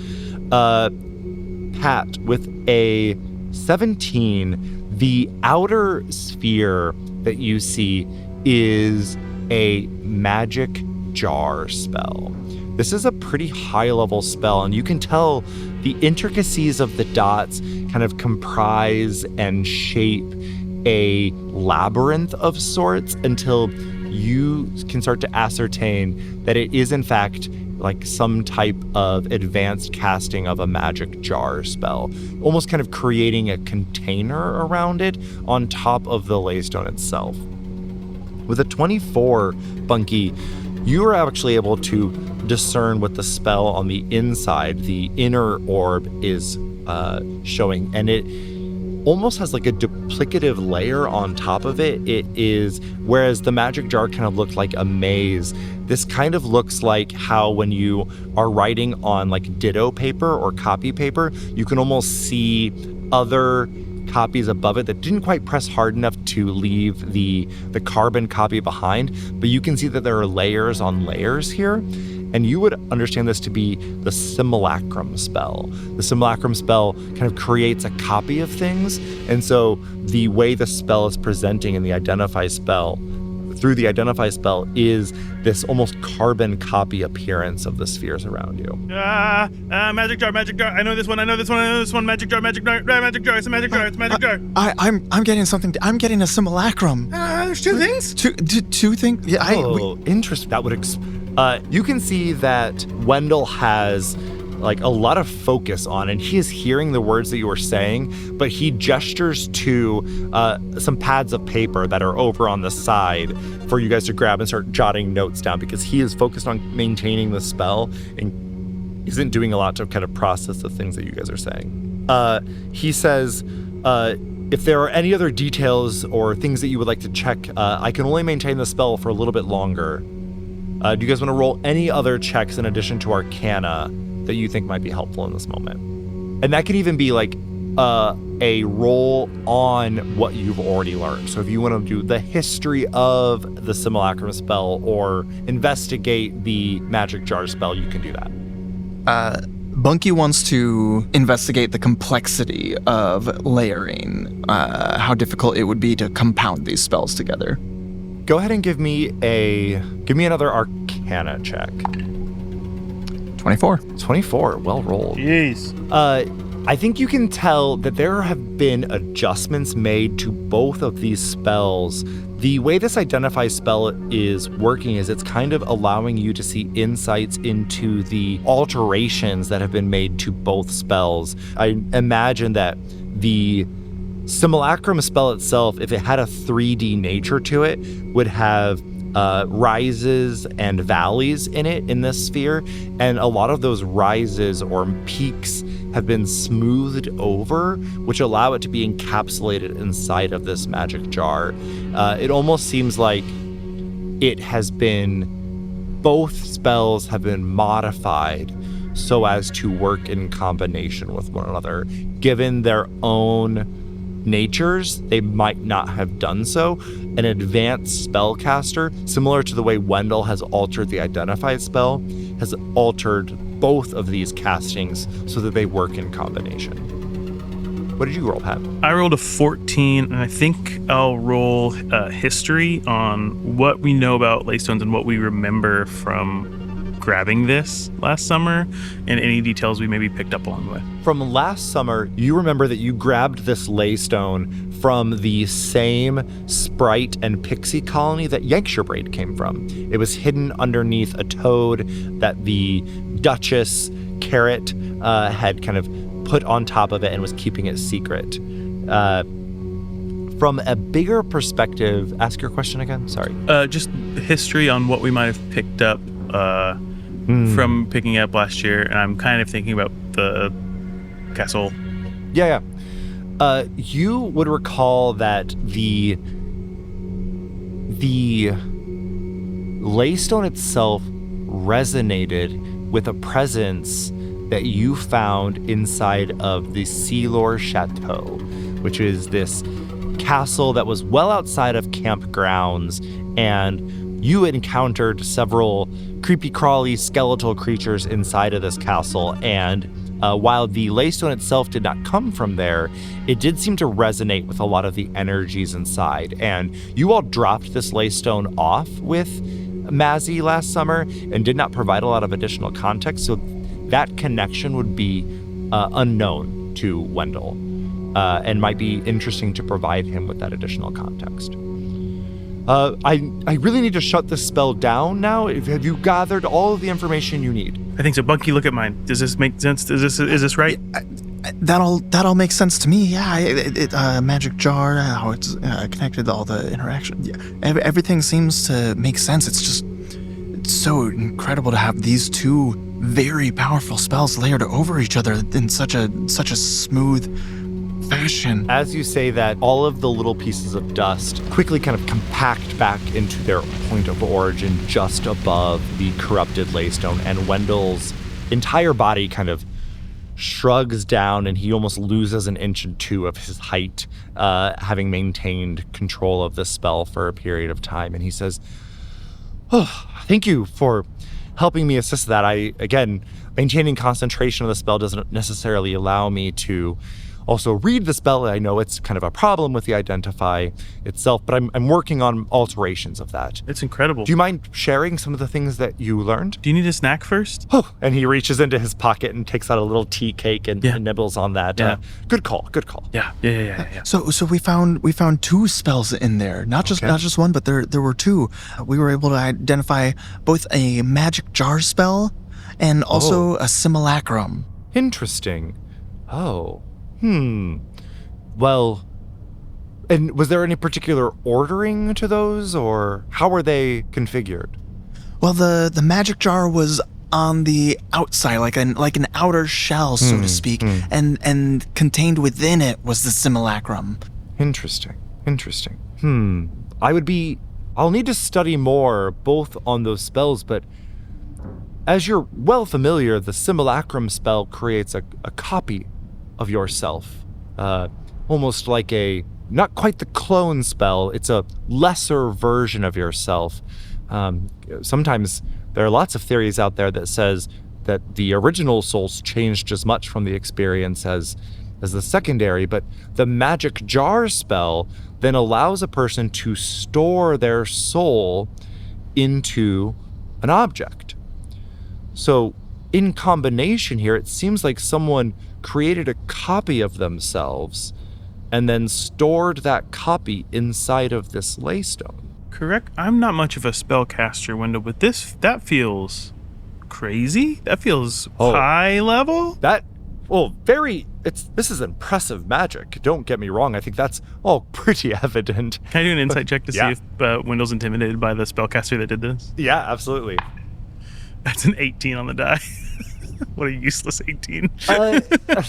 Pat, with a 17, the outer sphere that you see is a magic jar spell. This is a pretty high level spell, and you can tell the intricacies of the dots kind of comprise and shape a labyrinth of sorts until you can start to ascertain that it is in fact like some type of advanced casting of a magic jar spell, almost kind of creating a container around it on top of the leystone itself. With a 24, Bunky, you are actually able to discern what the spell on the inside, the inner orb, is showing, and it almost has like a duplicative layer on top of it. It is, whereas the magic jar kind of looked like a maze, this kind of looks like how when you are writing on like ditto paper or copy paper, you can almost see other copies above it that didn't quite press hard enough to leave the carbon copy behind, but you can see that there are layers on layers here. And you would understand this to be the simulacrum spell. The simulacrum spell kind of creates a copy of things. And so the way the spell is presenting in the identify spell, through the identify spell, is this almost carbon copy appearance of the spheres around you. Magic jar, magic jar. I know this one, I know this one, I know this one. Magic jar, magic jar, magic jar. It's a magic jar, it's a magic jar. I'm getting something. I'm getting a simulacrum. There's 2 things? Two things? Yeah, Interesting. That would you can see that Wendell has like a lot of focus on, and he is hearing the words that you are saying, but he gestures to some pads of paper that are over on the side for you guys to grab and start jotting notes down, because he is focused on maintaining the spell and isn't doing a lot to kind of process the things that you guys are saying. He says, if there are any other details or things that you would like to check, I can only maintain the spell for a little bit longer. Do you guys want to roll any other checks in addition to Arcana that you think might be helpful in this moment? And that could even be like a roll on what you've already learned. So if you want to do the history of the simulacrum spell or investigate the magic jar spell, you can do that. Bunky wants to investigate the complexity of layering, how difficult it would be to compound these spells together. Go ahead and give me another Arcana check. 24. 24, well rolled. Jeez. I think you can tell that there have been adjustments made to both of these spells. The way this identify spell is working is it's kind of allowing you to see insights into the alterations that have been made to both spells. I imagine that the simulacrum spell itself, if it had a 3D nature to it, would have rises and valleys in it in this sphere, and a lot of those rises or peaks have been smoothed over, which allow it to be encapsulated inside of this magic jar. It almost seems like both spells have been modified so as to work in combination with one another. Given their own natures, they might not have done so. An advanced spellcaster, similar to the way Wendell has altered the identified spell, has altered both of these castings so that they work in combination. What did you roll, Pat? I rolled a 14, and I think I'll roll history on what we know about leystones and what we remember from grabbing this last summer, and any details we maybe picked up along the way. From last summer, you remember that you grabbed this leystone from the same sprite and pixie colony that Yankshire Braid came from. It was hidden underneath a toad that the Duchess Carrot had kind of put on top of it and was keeping it secret. From a bigger perspective, ask your question again, sorry. Just history on what we might have picked up from picking up last year, and I'm kind of thinking about the castle. Yeah. You would recall that the leystone itself resonated with a presence that you found inside of the Sealor Chateau, which is this castle that was well outside of campgrounds, and you encountered several creepy crawly skeletal creatures inside of this castle, and while the leystone itself did not come from there, it did seem to resonate with a lot of the energies inside. And you all dropped this leystone off with Mazzy last summer and did not provide a lot of additional context, so that connection would be unknown to Wendell, and might be interesting to provide him with that additional context. I really need to shut this spell down now. Have you gathered all of the information you need? I think so. Bunky, look at mine. Does this make sense? Is this right? That all makes sense to me. Yeah, magic jar, how it's connected to all the interaction. Yeah, everything seems to make sense. It's so incredible to have these two very powerful spells layered over each other in such a smooth fashion. As you say that, all of the little pieces of dust quickly kind of compact back into their point of origin just above the corrupted leystone, and Wendell's entire body kind of shrugs down, and he almost loses an inch or two of his height, having maintained control of the spell for a period of time. And he says, "Oh, thank you for helping me assist that. Again, maintaining concentration of the spell doesn't necessarily allow me to also read the spell. I know it's kind of a problem with the identify itself, but I'm working on alterations of that." It's incredible. Do you mind sharing some of the things that you learned? Do you need a snack first? Oh, and he reaches into his pocket and takes out a little tea cake and nibbles on that. Yeah. Good call. Yeah. So we found two spells in there, not just one, but there were two. We were able to identify both a magic jar spell and also a simulacrum. Interesting. Oh. Well, and was there any particular ordering to those, or how were they configured? Well, the magic jar was on the outside, like an outer shell, so to speak, and contained within it was the simulacrum. Interesting. I'll need to study more both on those spells, but as you're well familiar, the simulacrum spell creates a copy of yourself. Almost like not quite the clone spell, it's a lesser version of yourself. Sometimes there are lots of theories out there that says that the original souls changed as much from the experience as the secondary, but the magic jar spell then allows a person to store their soul into an object. So in combination here, it seems like someone created a copy of themselves and then stored that copy inside of this leystone. Correct. I'm not much of a spellcaster, Wendell, but that feels crazy. That feels high level. This is impressive magic. Don't get me wrong. I think that's all pretty evident. Can I do an insight check to see if Wendell's intimidated by the spellcaster that did this? Yeah, absolutely. That's an 18 on the die. What a useless 18.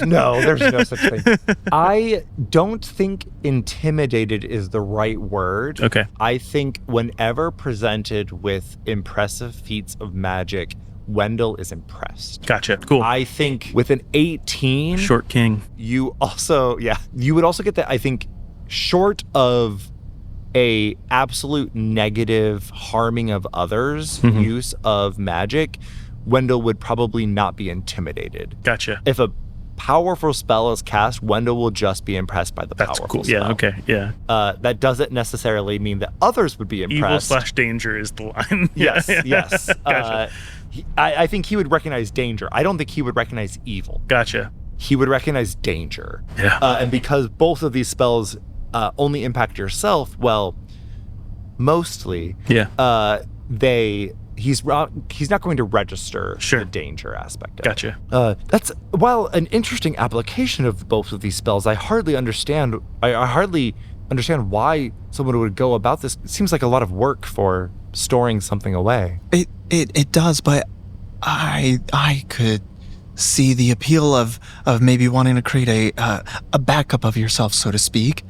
No, there's no such thing. I don't think intimidated is the right word. Okay. I think whenever presented with impressive feats of magic, Wendell is impressed. Gotcha. Cool. I think with an 18... Short king. You would also get that, I think, short of a absolute negative harming of others use of magic, Wendell would probably not be intimidated. Gotcha. If a powerful spell is cast, Wendell will just be impressed by the That's powerful cool. spell. Yeah, okay, yeah. That doesn't necessarily mean that others would be impressed. Evil/danger is the line. Yes. Gotcha. I think he would recognize danger. I don't think he would recognize evil. Gotcha. He would recognize danger. Yeah. And because both of these spells only impact yourself, well, mostly, he's not going to register the danger aspect of it. Gotcha. That's, while an interesting application of both of these spells, I hardly understand why someone would go about this. It seems like a lot of work for storing something away. It does, but I could see the appeal of maybe wanting to create a backup of yourself, so to speak.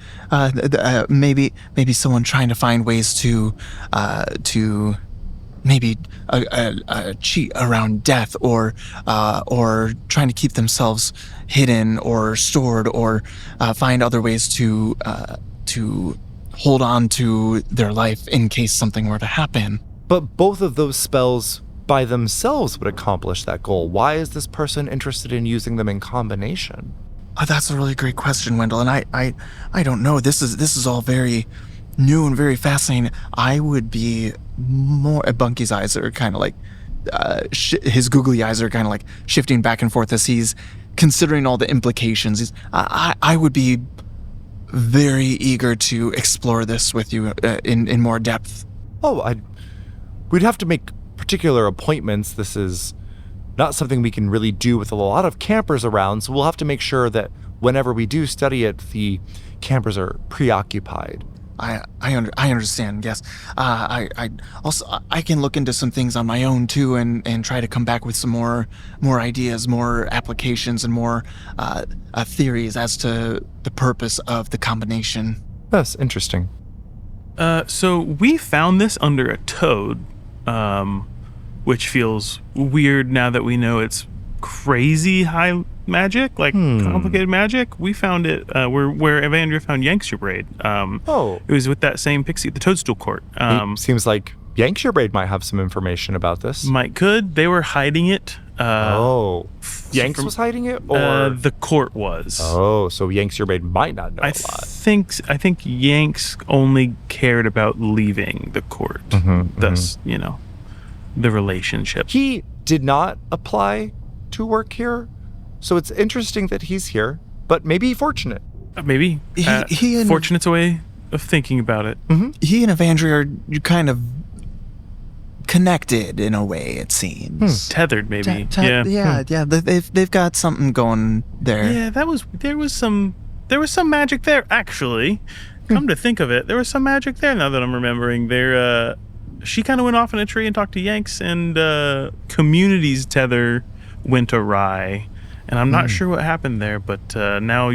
Maybe someone trying to find ways to maybe cheat around death, or trying to keep themselves hidden or stored, or find other ways to hold on to their life in case something were to happen. But both of those spells by themselves would accomplish that goal. Why is this person interested in using them in combination? That's a really great question, Wendell, and I don't know. This is all very new and very fascinating. I would be more... Bunky's eyes are kind of like... his googly eyes are kind of like shifting back and forth as he's considering all the implications. I would be very eager to explore this with you in more depth. We'd have to make particular appointments. This is not something we can really do with a lot of campers around, so we'll have to make sure that whenever we do study it, the campers are preoccupied. I understand. Yes. I can look into some things on my own too, and try to come back with some more ideas, more applications, and more theories as to the purpose of the combination. That's interesting. So we found this under a toad, which feels weird now that we know it's crazy high magic, like complicated magic. We found it where Evandria found Yankster Braid. It was with that same pixie at the Toadstool Court. Seems like Yankster Braid might have some information about this. They were hiding it. Yanks was hiding it, or the court was. Oh, so Yankster Braid might not know a lot. I think Yanks only cared about leaving the court. Thus, the relationship. He did not apply to work here, so it's interesting that he's here, but maybe fortunate. Maybe. Fortunate's a way of thinking about it. He and Evandria are kind of connected in a way, it seems. Tethered, maybe. Yeah. They've got something going there. Yeah, there was some magic there, actually. Come to think of it, there was some magic there now that I'm remembering. She kind of went off in a tree and talked to Yanks, and Community's tether went awry. And I'm not sure what happened there, but now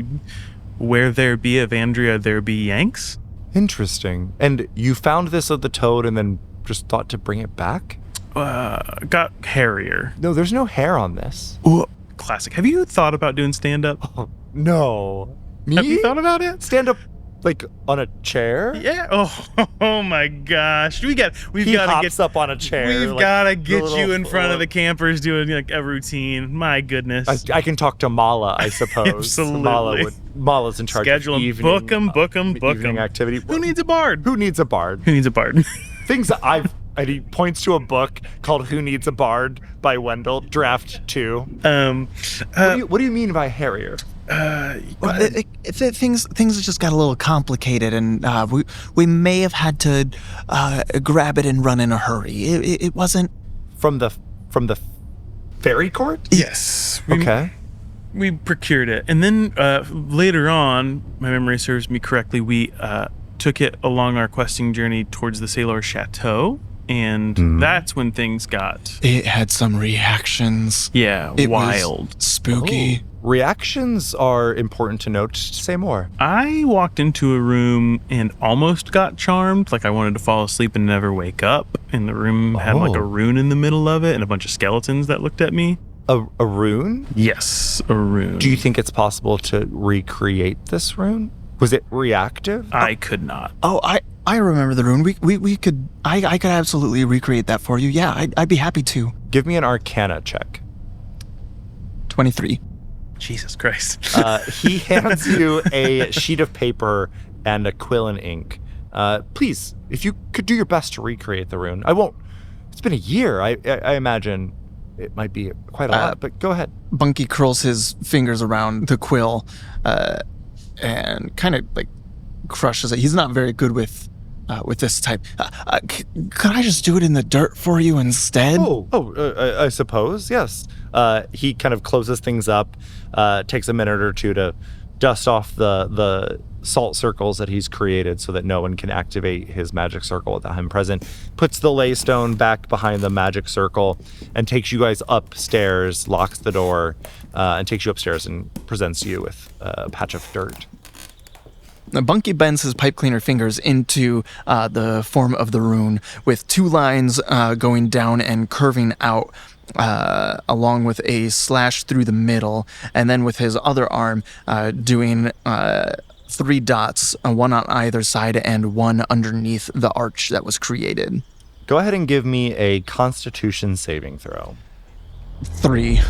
where there be Evandria, there be Yanks? Interesting. And you found this of the toad and then just thought to bring it back? Got hairier. No, there's no hair on this. Ooh, Classic. Have you thought about doing stand-up? Oh, no. Me? Have you thought about it? Stand up, like, on a chair? Yeah. Oh my gosh. We've got He to hops get up on a chair. We've like, got to the get little you in front of the float. campers doing like a routine. My goodness. I can talk to Mala, I suppose. Absolutely. Mala's in charge Schedule of 'em. evening. Book 'em. Evening activity. Who needs a bard? Who needs a bard? Who needs a bard? Things that and he points to a book called Who Needs a Bard by Wendell, draft 2. What do you mean by hairier? things just got a little complicated, and we may have had to grab it and run in a hurry. It wasn't From the fairy court? Yes. Okay. We procured it. And then later on, my memory serves me correctly, we took it along our questing journey towards the Sailor Chateau. And that's when things got... It had some reactions. Yeah, It wild. was spooky. Reactions are important to note. Say more. I walked into a room and almost got charmed. Like I wanted to fall asleep and never wake up. And the room had like a rune in the middle of it and a bunch of skeletons that looked at me. A rune? Yes, a rune. Do you think it's possible to recreate this rune? Was it reactive? I could not. Oh, I remember the rune. We could. I could absolutely recreate that for you. Yeah, I'd be happy to. Give me an Arcana check. 23. Jesus Christ. He hands you a sheet of paper and a quill and ink. Please, if you could do your best to recreate the rune. I won't. It's been a year. I imagine it might be quite a lot, but go ahead. Bunky curls his fingers around the quill and kind of like crushes it. He's not very good with this type. Could I just do it in the dirt for you instead? I suppose, yes. He kind of closes things up, takes a minute or two to dust off the salt circles that he's created so that no one can activate his magic circle without him present, puts the leystone back behind the magic circle, and takes you guys upstairs, locks the door, and takes you upstairs and presents you with a patch of dirt. Now, Bunky bends his pipe cleaner fingers into the form of the rune, with two lines going down and curving out, along with a slash through the middle, and then with his other arm doing 3 dots, one on either side and one underneath the arch that was created. Go ahead and give me a Constitution saving throw. 3.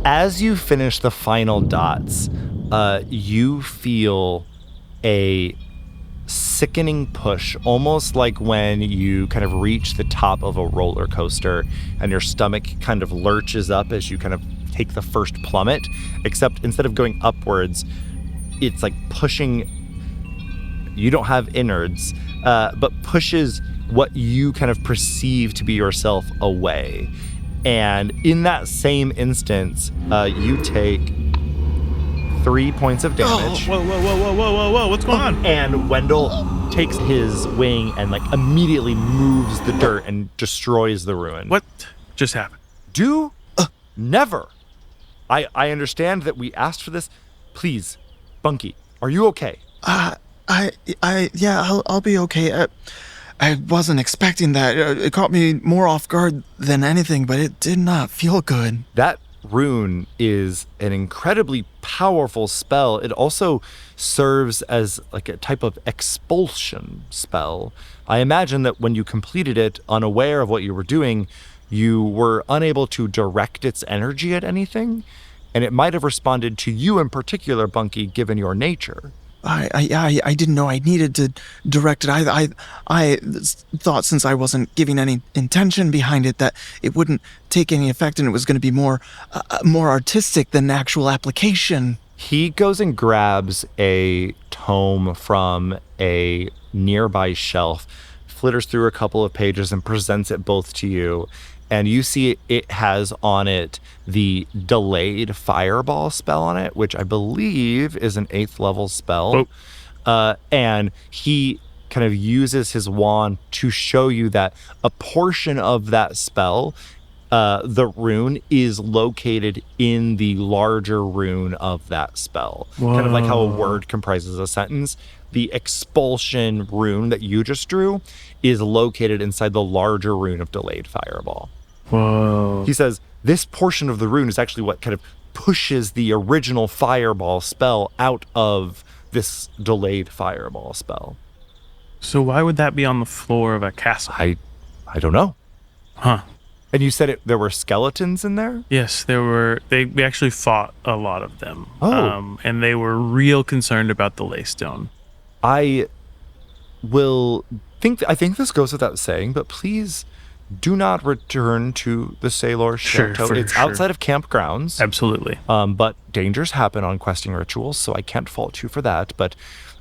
As you finish the final dots, you feel a sickening push, almost like when you kind of reach the top of a roller coaster and your stomach kind of lurches up as you kind of take the first plummet, except instead of going upwards, it's like pushing, you don't have innards, but pushes what you kind of perceive to be yourself away. And in that same instance, you take 3 points of damage. Whoa, what's going on? And Wendell takes his wing and like immediately moves the dirt and destroys the ruin. What just happened? Never. I understand that we asked for this. Please, Bunky, are you okay? Yeah, I'll be okay. I wasn't expecting that. It caught me more off guard than anything, but it did not feel good. That rune is an incredibly powerful spell. It also serves as like a type of expulsion spell. I imagine that when you completed it, unaware of what you were doing, you were unable to direct its energy at anything, and it might have responded to you in particular, Bunky, given your nature. I didn't know I needed to direct it. I thought since I wasn't giving any intention behind it that it wouldn't take any effect and it was going to be more artistic than actual application. He goes and grabs a tome from a nearby shelf, flitters through a couple of pages and presents it both to you. And you see it has on it the delayed fireball spell on it, which I believe is an 8th level spell. And he kind of uses his wand to show you that a portion of that spell, the rune, is located in the larger rune of that spell. Whoa. Kind of like how a word comprises a sentence. The expulsion rune that you just drew is located inside the larger rune of delayed fireball. Whoa. He says this portion of the rune is actually what kind of pushes the original fireball spell out of this delayed fireball spell. So why would that be on the floor of a castle? I don't know. Huh. And you said there were skeletons in there? Yes, there were. We actually fought a lot of them. Oh. And they were real concerned about the leystone. I think this goes without saying, but please do not return to the Sailor Chateau. It's outside of campgrounds. Absolutely. But dangers happen on questing rituals, so I can't fault you for that. But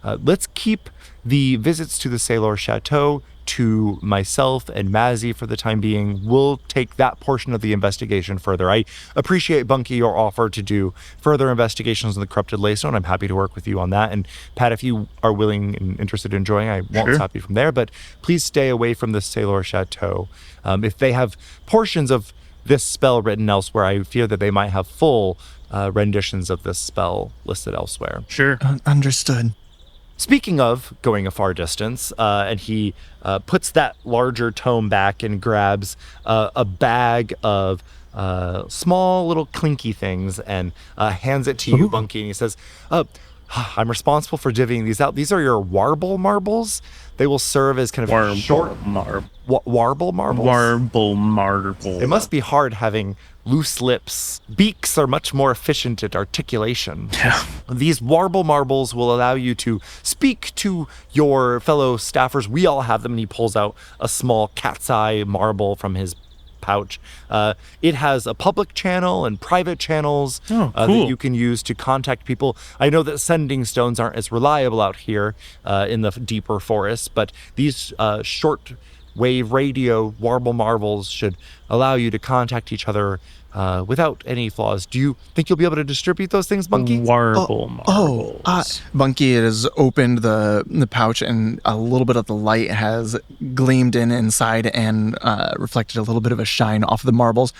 let's keep the visits to the Sailor Chateau to myself and Mazzy for the time being. We'll take that portion of the investigation further. I appreciate, Bunky, your offer to do further investigations on the corrupted leystone. I'm happy to work with you on that. And Pat, if you are willing and interested in joining, I won't stop you from there. But please stay away from the Sailor Chateau. If they have portions of this spell written elsewhere, I fear that they might have full renditions of this spell listed elsewhere. Sure. Understood. Speaking of going a far distance, and he puts that larger tome back and grabs a bag of small little clinky things and hands it to you, Bunky, and he says, I'm responsible for divvying these out. These are your warble marbles. They will serve as kind of short warble marbles. Warble marble. It must be hard having loose lips. Beaks are much more efficient at articulation. Yeah. These warble marbles will allow you to speak to your fellow staffers. We all have them. And he pulls out a small cat's eye marble from his pouch. It has a public channel and private channels that you can use to contact people. I know that sending stones aren't as reliable out here in the deeper forests, but these short wave radio warble marbles should allow you to contact each other without any flaws. Do you think you'll be able to distribute those things, Bunky? Warble marbles. Bunky has opened the pouch, and a little bit of the light has gleamed inside and reflected a little bit of a shine off the marbles.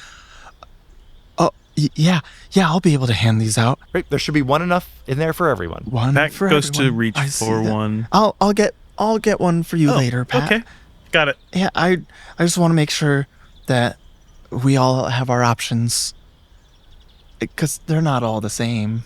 Oh, yeah, I'll be able to hand these out. Great. There should be one enough in there for everyone. One That for goes everyone. to reach for one. I'll get one for you later, Pat. Okay. Got it. Yeah, I just want to make sure that we all have our options, because they're not all the same.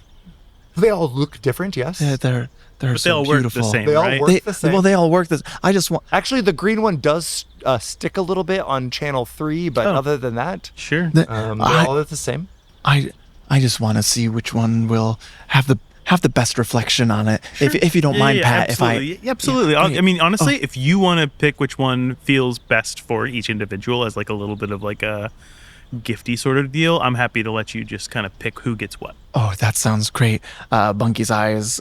They all look different, yes. They're But so they all beautiful. work the same, They all right? work the same. Well, they all work this. I just want. Actually, the green one does stick a little bit on channel 3, but other than that, Sure. they're all the same. I just want to see which one will have the best reflection on it. Sure. If you don't mind, Pat. Absolutely. Yeah. I mean, honestly, if you want to pick which one feels best for each individual as like a little bit of like a gifty sort of deal, I'm happy to let you just kind of pick who gets what. Oh, that sounds great. Bunky's eyes,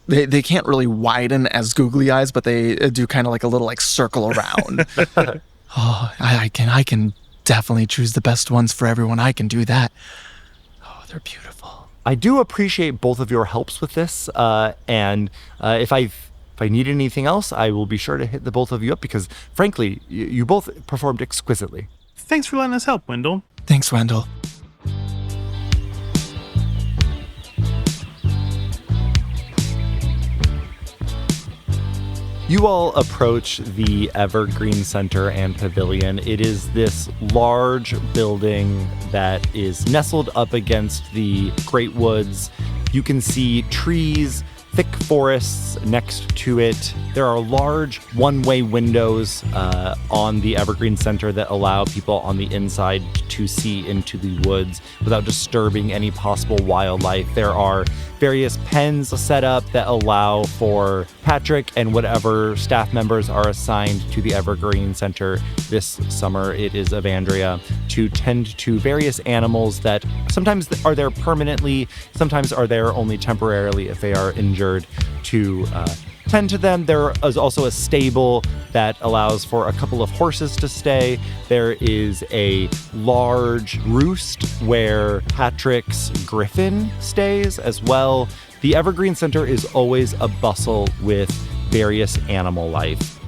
they can't really widen as googly eyes, but they do kind of like a little like circle around. Oh, I can definitely choose the best ones for everyone. I can do that. Oh, they're beautiful. I do appreciate both of your helps with this, and if I need anything else, I will be sure to hit the both of you up, because frankly, you both performed exquisitely. Thanks for letting us help, Wendell. Thanks, Wendell. You all approach the Evergreen Center and Pavilion. It is this large building that is nestled up against the Great Woods. You can see trees, thick forests next to it. There are large one-way windows on the Evergreen Center that allow people on the inside to see into the woods without disturbing any possible wildlife. There are various pens set up that allow for Patrick and whatever staff members are assigned to the Evergreen Center this summer. It is Evandria, to tend to various animals that sometimes are there permanently, sometimes are there only temporarily if they are injured, to tend to them. There is also a stable that allows for a couple of horses to stay. There is a large roost where Patrick's griffin stays as well. The Evergreen Center is always a bustle with various animal life.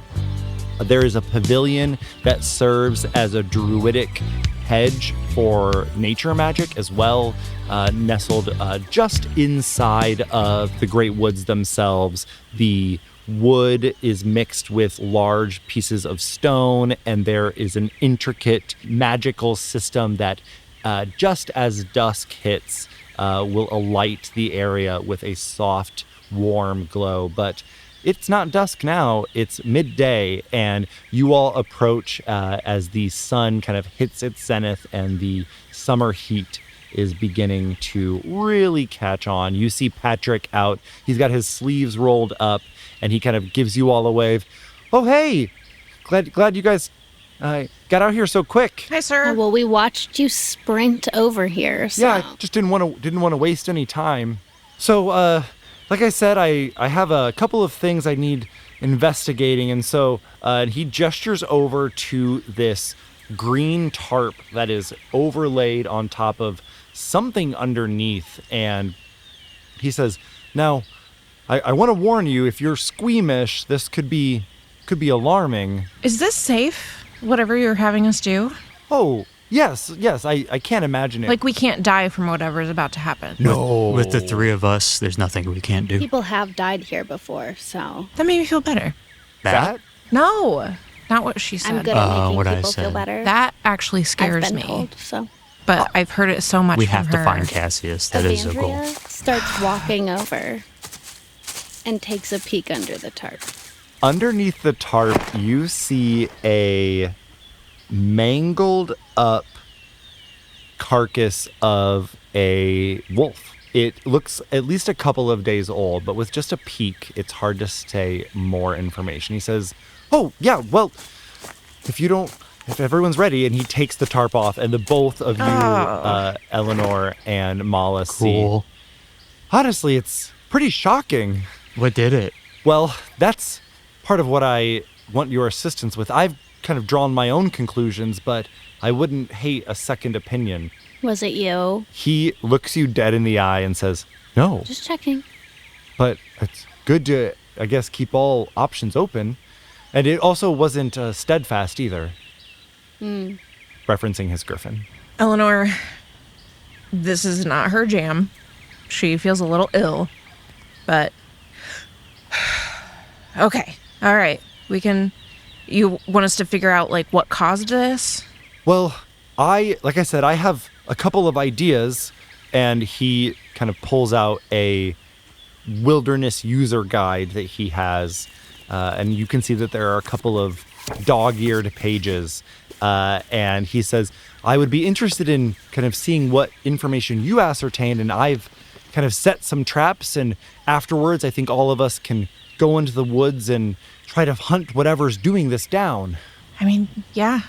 There is a pavilion that serves as a druidic hedge for nature magic as well, nestled just inside of the Great Woods themselves. The wood is mixed with large pieces of stone, and there is an intricate magical system that just as dusk hits will alight the area with a soft, warm glow. But it's not dusk now, it's midday, and you all approach as the sun kind of hits its zenith and the summer heat is beginning to really catch on. You see Patrick out. He's got his sleeves rolled up, and he kind of gives you all a wave. Oh, hey! Glad you guys got out here so quick. Hi, sir. Oh, well, we watched you sprint over here, so... Yeah, I just didn't want to waste any time. So, like I said, I have a couple of things I need investigating, and so he gestures over to this green tarp that is overlaid on top of something underneath, and he says, now, I want to warn you, if you're squeamish, this could be alarming. Is this safe, whatever you're having us do? Oh, yes, I can't imagine it. Like, we can't die from whatever is about to happen. No. With the three of us, there's nothing we can't do. People have died here before, so... That made me feel better. That? No, not what she said. I'm good at making what I people feel said. better. That actually I've scares been me. told, so... But I've heard it so much We from have to her. find Cassius. That is a goal. Evandria starts walking over and takes a peek under the tarp. Underneath the tarp, you see a mangled up carcass of a wolf. It looks at least a couple of days old, but with just a peek, it's hard to say more information. He says, oh, yeah, well, if everyone's ready, and he takes the tarp off, and the both of you, Eleanor and Mala, Cool. see. Honestly, it's pretty shocking. What did it? Well, that's part of what I want your assistance with. I've kind of drawn my own conclusions, but I wouldn't hate a second opinion. Was it you? He looks you dead in the eye and says, no, Just checking. but it's good to, I guess, keep all options open. And it also wasn't steadfast either. Referencing his griffin. Eleanor, this is not her jam. She feels a little ill, but... Okay, all right. You want us to figure out, like, what caused this? Well, like I said, I have a couple of ideas, and he kind of pulls out a wilderness user guide that he has, and you can see that there are a couple of dog-eared pages, and he says, I would be interested in kind of seeing what information you ascertained, and I've kind of set some traps, and afterwards I think all of us can go into the woods and try to hunt whatever's doing this down. I mean, yeah,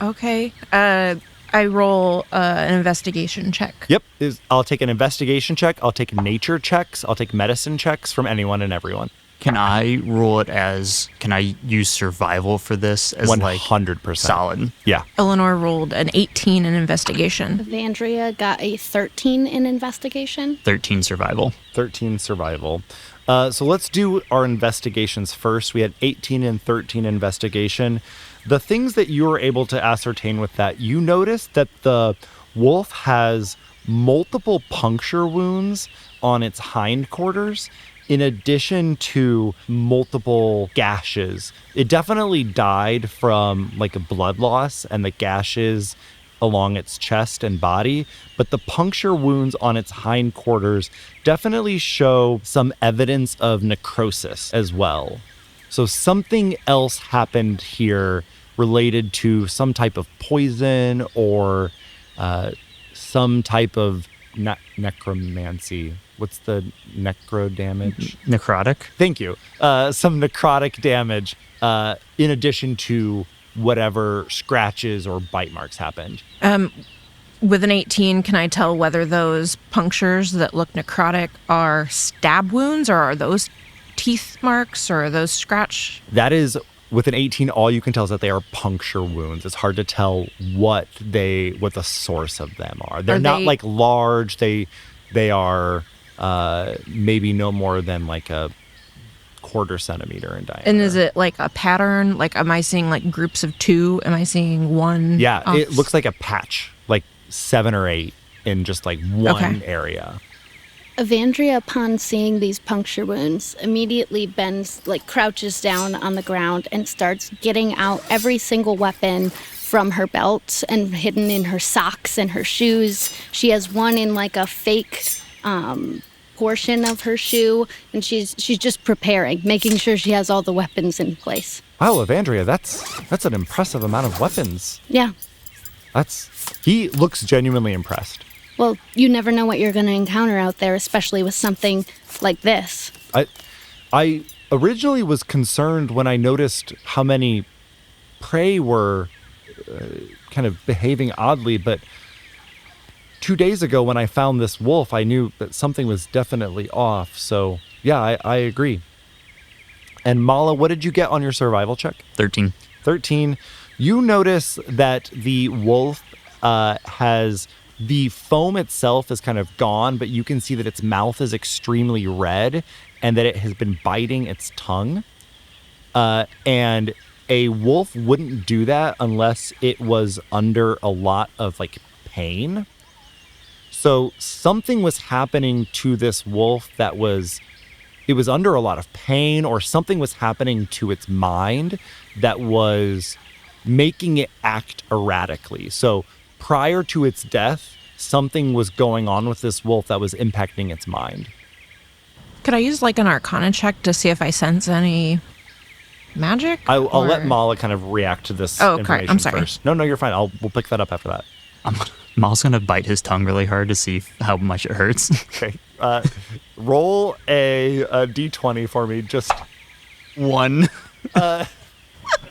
okay. I roll an investigation check. Yep, I'll take an investigation check, I'll take nature checks, I'll take medicine checks from anyone and everyone. Can I can I use survival for this as 100%. solid? Yeah. Eleanor rolled an 18 in investigation. Evandria got a 13 in investigation. 13 survival. 13 survival. So let's do our investigations first. We had 18 and 13 investigation. The things that you were able to ascertain with that, you noticed that the wolf has multiple puncture wounds on its hindquarters, in addition to multiple gashes. It definitely died from like a blood loss and the gashes along its chest and body, but the puncture wounds on its hindquarters definitely show some evidence of necrosis as well. So something else happened here related to some type of poison or some type of necromancy. What's the necro damage? Necrotic? Thank you. Some necrotic damage in addition to whatever scratches or bite marks happened. With an 18, can I tell whether those punctures that look necrotic are stab wounds, or are those teeth marks or are those scratch? That is, with an 18, all you can tell is that they are puncture wounds. It's hard to tell what the source of them are. They're not like large. They are maybe no more than like a quarter centimeter in diameter. And is it like a pattern? Like, am I seeing like groups of 2? Am I seeing one? Yeah, it looks like a patch, like 7 or 8 in just like one area. Evandria, upon seeing these puncture wounds, immediately bends, like crouches down on the ground and starts getting out every single weapon from her belt and hidden in her socks and her shoes. She has one in like a fake portion of her shoe, and she's just preparing, making sure she has all the weapons in place. Wow, Evandria, that's an impressive amount of weapons. Yeah. He looks genuinely impressed. Well, you never know what you're going to encounter out there, especially with something like this. I originally was concerned when I noticed how many prey were kind of behaving oddly, but 2 days ago when I found this wolf, I knew that something was definitely off. So, yeah, I agree. And Mala, what did you get on your survival check? 13. 13. You notice that the wolf has... The foam itself is kind of gone, but you can see that its mouth is extremely red and that it has been biting its tongue. And a wolf wouldn't do that unless it was under a lot of like pain. So something was happening to this wolf it was under a lot of pain, or something was happening to its mind that was making it act erratically. So prior to its death, something was going on with this wolf that was impacting its mind. Could I use like an Arcana check to see if I sense any magic? I'll let Mala kind of react to this information I'm sorry. first. No, you're fine. We'll pick that up after that. Mal's gonna bite his tongue really hard to see how much it hurts. Okay. Roll a d20 for me. Just 1. I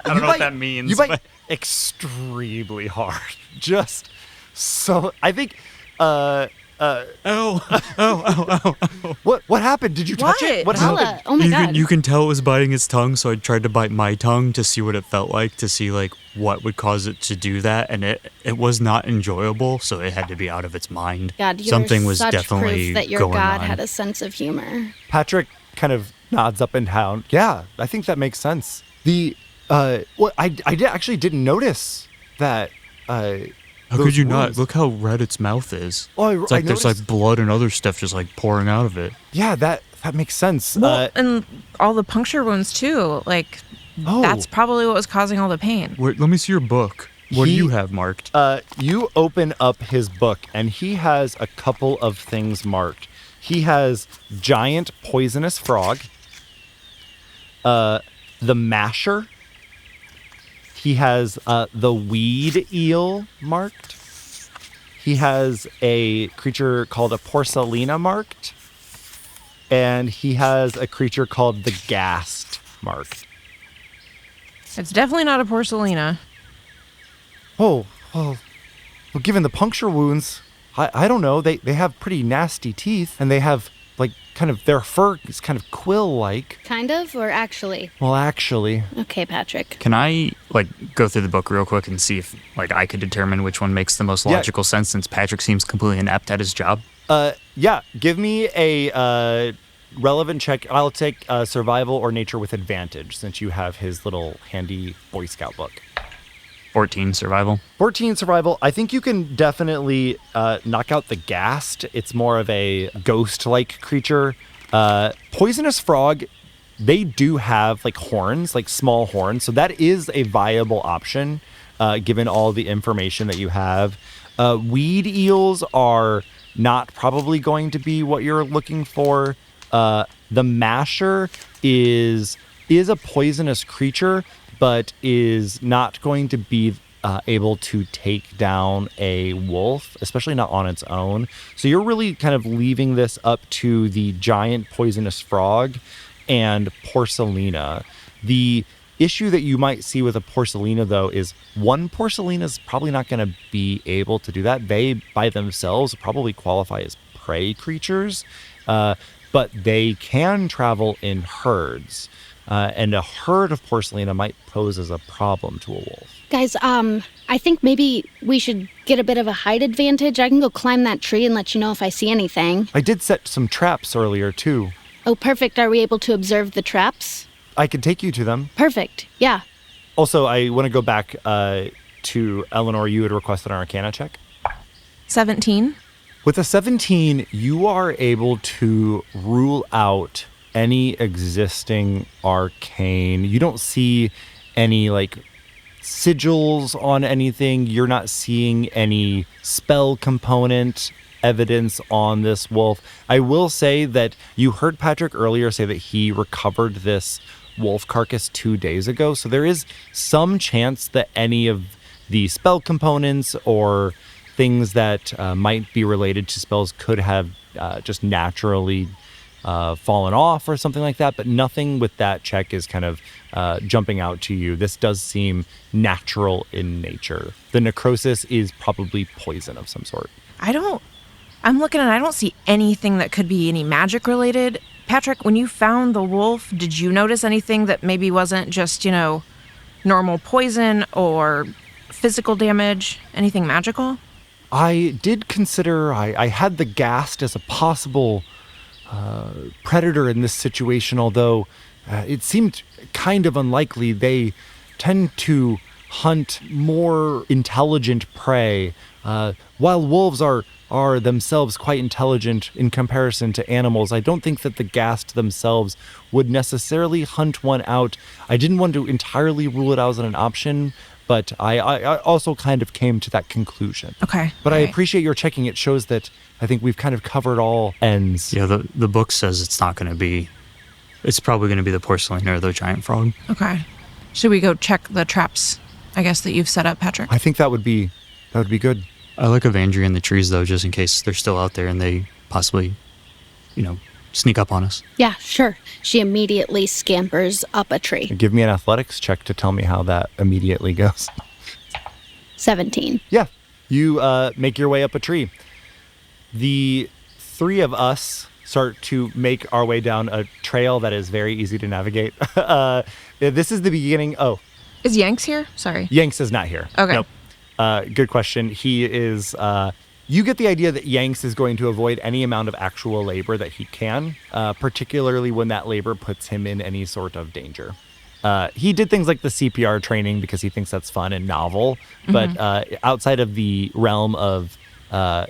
don't know bite, what that means. You bite extremely hard. Just so. I think. Oh. What happened? Did you touch it? What Mala, happened? oh my God. You can tell it was biting its tongue, so I tried to bite my tongue to see what it felt like, to see like what would cause it to do that, and it was not enjoyable, so it had to be out of its mind. God, you're Something was such definitely proof that your going God on. had a sense of humor. Patrick kind of nods up and down. Yeah, I think that makes sense. I actually didn't notice that. How could you not? Look how red its mouth is. Oh, It's like I there's noticed- like blood and other stuff just like pouring out of it. Yeah, that makes sense. Well, and all the puncture wounds too. Like, that's probably what was causing all the pain. Wait, let me see your book. What do you have marked? You open up his book, and he has a couple of things marked. He has giant poisonous frog, the masher. He has the weed eel marked. He has a creature called a porcelina marked. And he has a creature called the ghast marked. It's definitely not a porcelina. Oh, well, given the puncture wounds, I don't know. They have pretty nasty teeth, and they have, like, kind of, their fur is kind of quill-like. Kind of, or actually? Well, actually. Okay, Patrick. Can I like go through the book real quick and see if like I could determine which one makes the most logical sense, since Patrick seems completely inept at his job? Yeah, give me a relevant check. I'll take survival or nature with advantage, since you have his little handy Boy Scout book. 14 survival. 14 survival. I think you can definitely knock out the ghast. It's more of a ghost-like creature. Poisonous frog, they do have like horns, like small horns. So that is a viable option, given all the information that you have. Weed eels are not probably going to be what you're looking for. The masher is a poisonous creature, but is not going to be able to take down a wolf, especially not on its own. So you're really kind of leaving this up to the giant poisonous frog and porcelina. The issue that you might see with a porcelina, though, is one porcelina is probably not going to be able to do that. They, by themselves, probably qualify as prey creatures. but they can travel in herds. And a herd of porcelina might pose as a problem to a wolf. Guys, I think maybe we should get a bit of a height advantage. I can go climb that tree and let you know if I see anything. I did set some traps earlier, too. Oh, perfect. Are we able to observe the traps? I could take you to them. Perfect. Yeah. Also, I want to go back to Eleanore. You had requested an Arcana check. 17. With a 17, you are able to rule out any existing arcane. You don't see any, sigils on anything. You're not seeing any spell component evidence on this wolf. I will say that you heard Patrick earlier say that he recovered this wolf carcass 2 days ago, so there is some chance that any of the spell components or things that might be related to spells could have just naturally fallen off or something like that, but nothing with that check is kind of jumping out to you. This does seem natural in nature. The necrosis is probably poison of some sort. I'm looking and I don't see anything that could be any magic related. Patrick, when you found the wolf, did you notice anything that maybe wasn't just, normal poison or physical damage? Anything magical? I did consider, I had the ghast as a possible predator in this situation, although it seemed kind of unlikely. They tend to hunt more intelligent prey, while wolves are themselves quite intelligent in comparison to animals. I don't think that the ghast themselves would necessarily hunt one out. I didn't want to entirely rule it out as an option, but I also kind of came to that conclusion. Okay. But all I right. appreciate your checking. It shows that I think we've kind of covered all ends. Yeah, the book says it's not going to be... It's probably going to be the porcelina or the giant frog. Okay. Should we go check the traps, I guess, that you've set up, Patrick? I think that would be good. I like Evandria in the trees, though, just in case they're still out there and they possibly, sneak up on us. Yeah, sure. She immediately scampers up a tree. Give me an athletics check to tell me how that immediately goes. 17. Yeah, you make your way up a tree. The three of us start to make our way down a trail that is very easy to navigate. This is the beginning. Oh, Is Yanks here? Sorry. Yanks is not here. Okay. Nope. Good question. He is... you get the idea that Yanks is going to avoid any amount of actual labor that he can, particularly when that labor puts him in any sort of danger. He did things like the CPR training because he thinks that's fun and novel, but outside of the realm of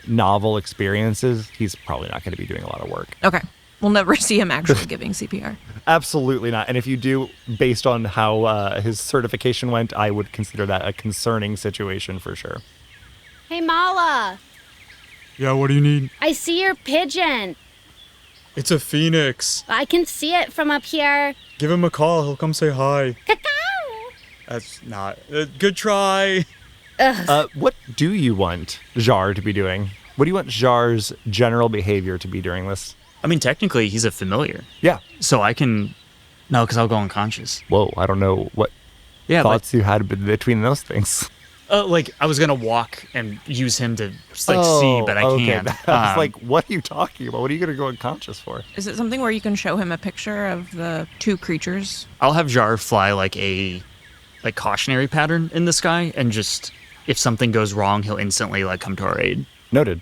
novel experiences, he's probably not going to be doing a lot of work. Okay. We'll never see him actually giving CPR. Absolutely not. And if you do, based on how his certification went, I would consider that a concerning situation for sure. Hey, Mala. Yeah, what do you need? I see your pigeon. It's a phoenix. I can see it from up here. Give him a call. He'll come say hi. Cacao. That's not... good try. What do you want Jar to be doing? What do you want Jar's general behavior to be during this? I mean, technically, he's a familiar. Yeah. So I can... No, because I'll go unconscious. Whoa, I don't know what thoughts you had between those things. I was going to walk and use him to, see, but I can't. I was like, what are you talking about? What are you going to go unconscious for? Is it something where you can show him a picture of the two creatures? I'll have Jar fly a cautionary pattern in the sky, and just, if something goes wrong, he'll instantly, come to our aid. Noted.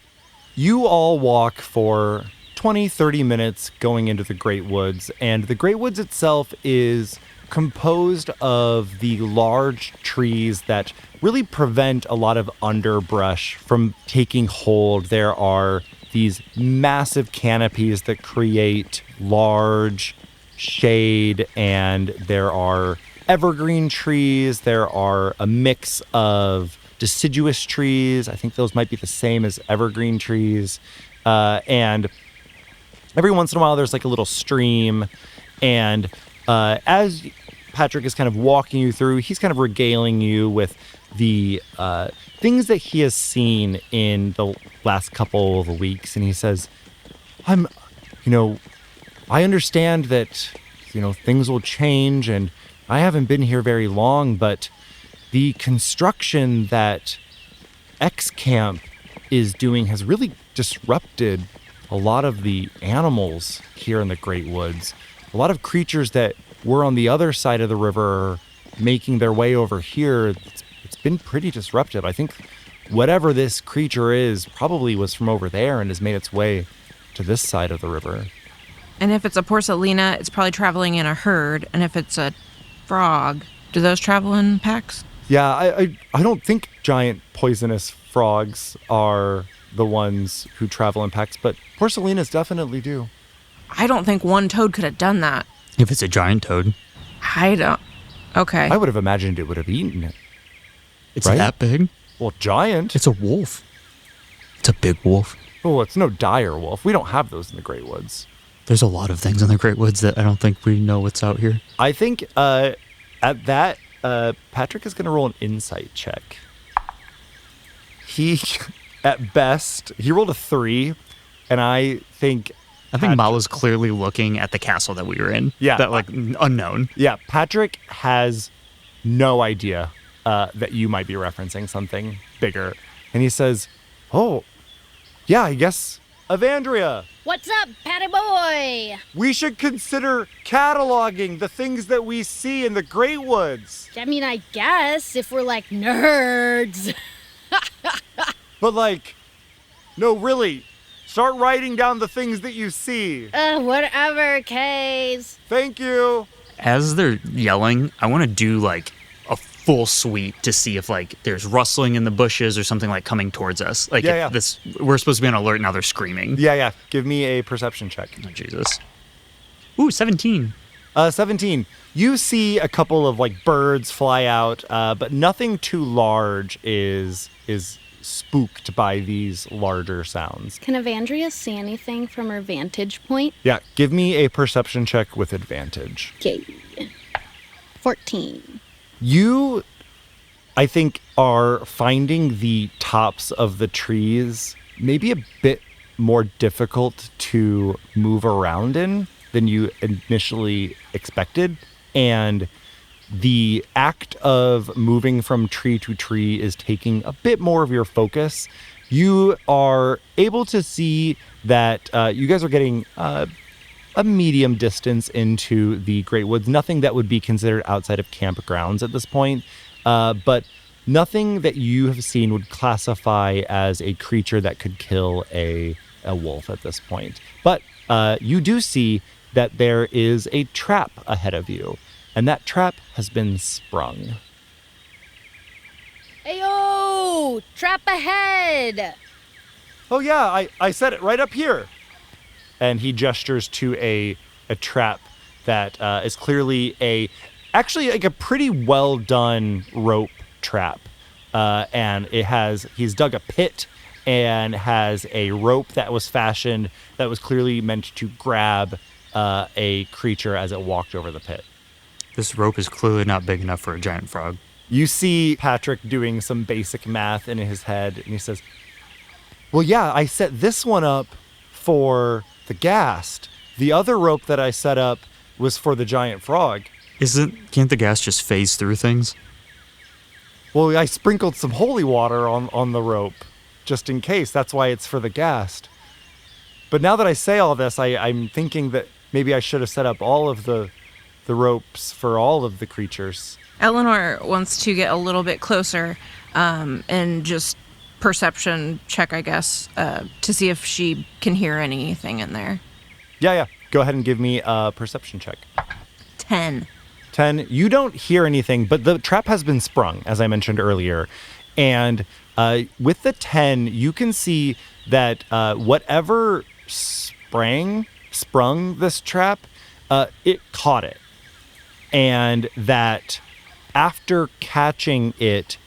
You all walk for 20, 30 minutes going into the Great Woods, and the Great Woods itself is composed of the large trees that really prevent a lot of underbrush from taking hold. There are these massive canopies that create large shade, and there are evergreen trees. There are a mix of deciduous trees. I think those might be the same as evergreen trees. And every once in a while, there's a little stream. And as Patrick is kind of walking you through, he's kind of regaling you with the things that he has seen in the last couple of weeks. And he says, I understand that, things will change, and I haven't been here very long, but the construction that X Camp is doing has really disrupted a lot of the animals here in the Great Woods, a lot of creatures that were on the other side of the river making their way over here. It's been pretty disruptive. I think whatever this creature is probably was from over there and has made its way to this side of the river. And if it's a porcelina, it's probably traveling in a herd. And if it's a frog, do those travel in packs? Yeah, I don't think giant poisonous frogs are the ones who travel in packs, but porcelinas definitely do. I don't think one toad could have done that. If it's a giant toad. I don't. Okay. I would have imagined it would have eaten it. It's Right? that big? Well, giant. It's a wolf. It's a big wolf. Oh, it's no dire wolf. We don't have those in the Great Woods. There's a lot of things in the Great Woods that I don't think we know what's out here. I think at that, Patrick is going to roll an insight check. He, at best, he rolled a 3, and I think Mala's clearly looking at the castle that we were in. Yeah. That, unknown. Yeah, Patrick has no idea that you might be referencing something bigger. And he says, oh, yeah, I guess, Evandria, What's up, Patty Boy? we should consider cataloging the things that we see in the Great Woods. I mean, I guess if we're like nerds. But no, really, start writing down the things that you see. Whatever, Kays. Thank you. As they're yelling, I want to do a full sweep to see if there's rustling in the bushes or something coming towards us. Yeah. We're supposed to be on alert, now they're screaming. Yeah. Give me a perception check. Oh, Jesus. Ooh, 17. 17. You see a couple of birds fly out, but nothing too large is spooked by these larger sounds. Can Evandria see anything from her vantage point? Yeah, give me a perception check with advantage. Okay. 14. You, I think, are finding the tops of the trees maybe a bit more difficult to move around in than you initially expected. And the act of moving from tree to tree is taking a bit more of your focus. You are able to see that you guys are getting a medium distance into the Great Woods. Nothing that would be considered outside of campgrounds at this point, but nothing that you have seen would classify as a creature that could kill a wolf at this point. But you do see that there is a trap ahead of you, and that trap has been sprung. Ayo! Trap ahead! Oh yeah, I said it right up here. And he gestures to a trap that is clearly actually a pretty well done rope trap. And he's dug a pit and has a rope that was fashioned that was clearly meant to grab a creature as it walked over the pit. This rope is clearly not big enough for a giant frog. You see Patrick doing some basic math in his head, and he says, well, yeah, I set this one up for the ghast. The other rope that I set up was for the giant frog. Can't the gas just phase through things? Well, I sprinkled some holy water on the rope, just in case. That's why it's for the ghast. But now that I say all this, I'm thinking that maybe I should have set up all of the ropes for all of the creatures. Eleanore wants to get a little bit closer and just perception check, I guess, to see if she can hear anything in there. Yeah. Go ahead and give me a perception check. 10. 10. You don't hear anything, but the trap has been sprung, as I mentioned earlier. And with the 10, you can see that whatever sprung this trap, it caught it. And that after catching it,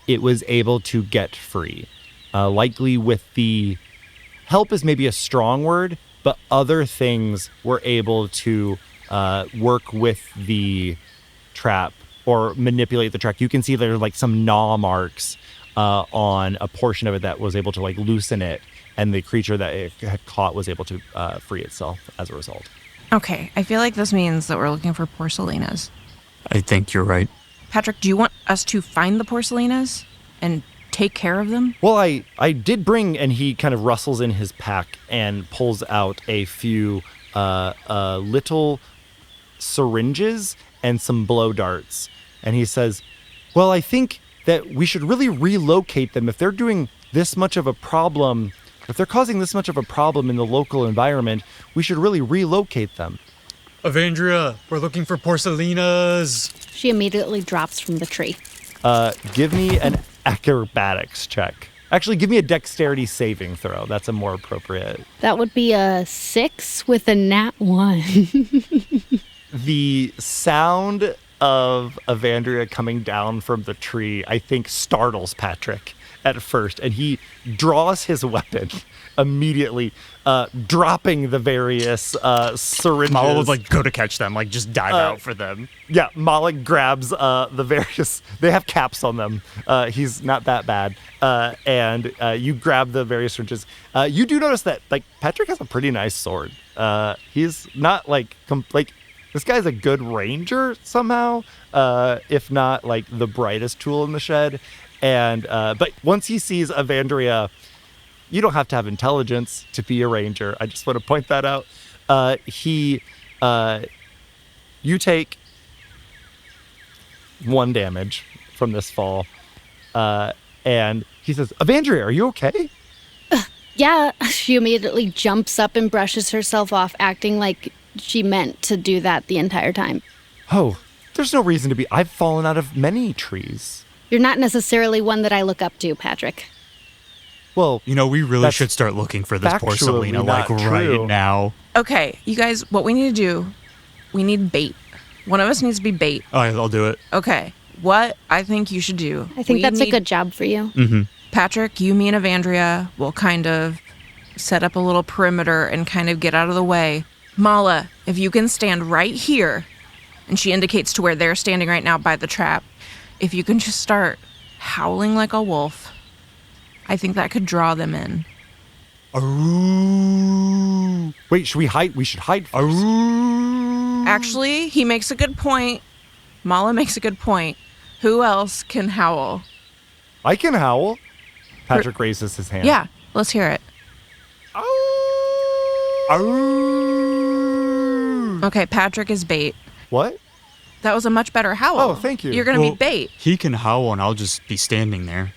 it was able to get free. Likely with the help is maybe a strong word, but other things were able to work with the trap or manipulate the trap. You can see there's some gnaw marks on a portion of it that was able to loosen it, and the creature that it had caught was able to free itself as a result. Okay, I feel like this means that we're looking for porcelinas. I think you're right. Patrick, do you want us to find the porcelinas and take care of them? Well, I did bring, and he kind of rustles in his pack and pulls out a few little syringes and some blow darts. And he says, well, I think that we should really relocate them if they're doing this much of a problem. If they're causing this much of a problem in the local environment, we should really relocate them. Evandria, we're looking for porcelinas. She immediately drops from the tree. Give me an acrobatics check. Actually, give me a dexterity saving throw. That's a more appropriate. That would be a 6 with a nat 1. The sound of Evandria coming down from the tree, I think, startles Patrick at first, and he draws his weapon immediately, dropping the various syringes. Mala would like go to catch them, like just dive out for them. Yeah, Malik grabs the various. They have caps on them. He's not that bad, and you grab the various syringes. You do notice that like Patrick has a pretty nice sword. He's not like this guy's a good ranger somehow, if not like the brightest tool in the shed. And but once he sees Evandria, you don't have to have intelligence to be a ranger. I just want to point that out. You take 1 damage from this fall, and he says, "Evandria, are you okay?" Yeah, she immediately jumps up and brushes herself off, acting like she meant to do that the entire time. Oh, there's no reason to be. I've fallen out of many trees. You're not necessarily one that I look up to, Patrick. Well, You know, we really That's should start looking for this factually porcelina not like true. right now. Okay, you guys, what we need to do, we need bait. One of us needs to be bait. All right, I'll do it. Okay, what I think you should do. I think we that's a need- good job for you. Patrick, you, me, and Evandria will kind of set up a little perimeter and kind of get out of the way. Mala, if you can stand right here, and she indicates to where they're standing right now by the trap, if you can just start howling like a wolf, I think that could draw them in. wait, should we hide? We should hide first. Actually, he makes a good point. Mala makes a good point. Who else can howl? I can howl. Patrick raises his hand. Yeah, let's hear it. Okay, Patrick is bait. What? That was a much better howl. Oh, thank you. You're going to be bait. He can howl and I'll just be standing there.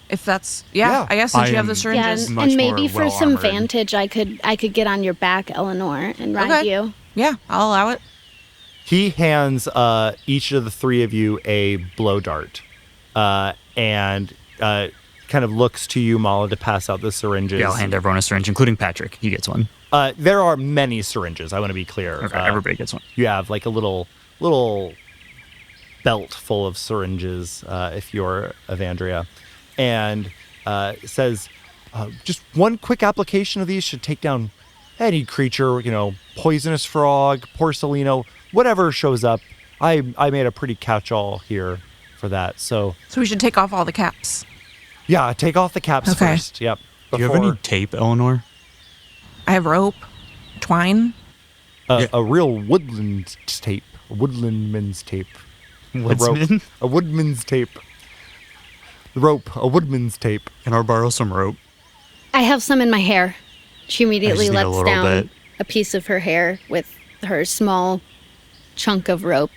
If that's I guess since I you have the am- Yeah, syringes. and, much and maybe more for some well-armored. vantage, I could get on your back, Eleanore, and ride Okay. you. Yeah, I'll allow it. He hands each of the 3 of you a blow dart, and kind of looks to you, Mala, to pass out the syringes. Yeah, I'll hand everyone a syringe, including Patrick. He gets one. There are many syringes. I want to be clear. Okay, everybody gets one. You have like a little belt full of syringes if you're Evandria, and says just one quick application of these should take down any creature, poisonous frog, porcelino, whatever shows up. I made a pretty catch-all here for that. So So we should take off all the caps. yeah, take off the caps Okay. first. Yep. Do you have any tape, Eleanor? I have rope, twine. A real woodland tape, woodlandman's tape. Woodsman? A woodman's tape. The rope, a woodman's tape. Can I borrow some rope? I have some in my hair. She immediately I just need a lets little down bit. a piece of her hair with her small chunk of rope.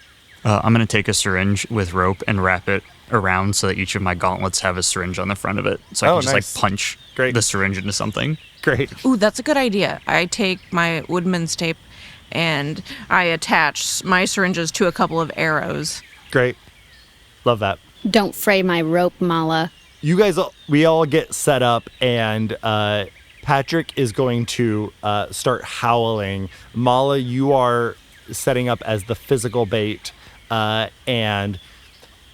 I'm going to take a syringe with rope and wrap it around so that each of my gauntlets have a syringe on the front of it. So I Oh, can just nice. like punch Great. the syringe into something. Great. Ooh, that's a good idea. I take my woodman's tape and I attach my syringes to a couple of arrows. Great. Love that. Don't fray my rope, Mala. You guys, we all get set up, and Patrick is going to start howling. Mala, you are setting up as the physical bait, and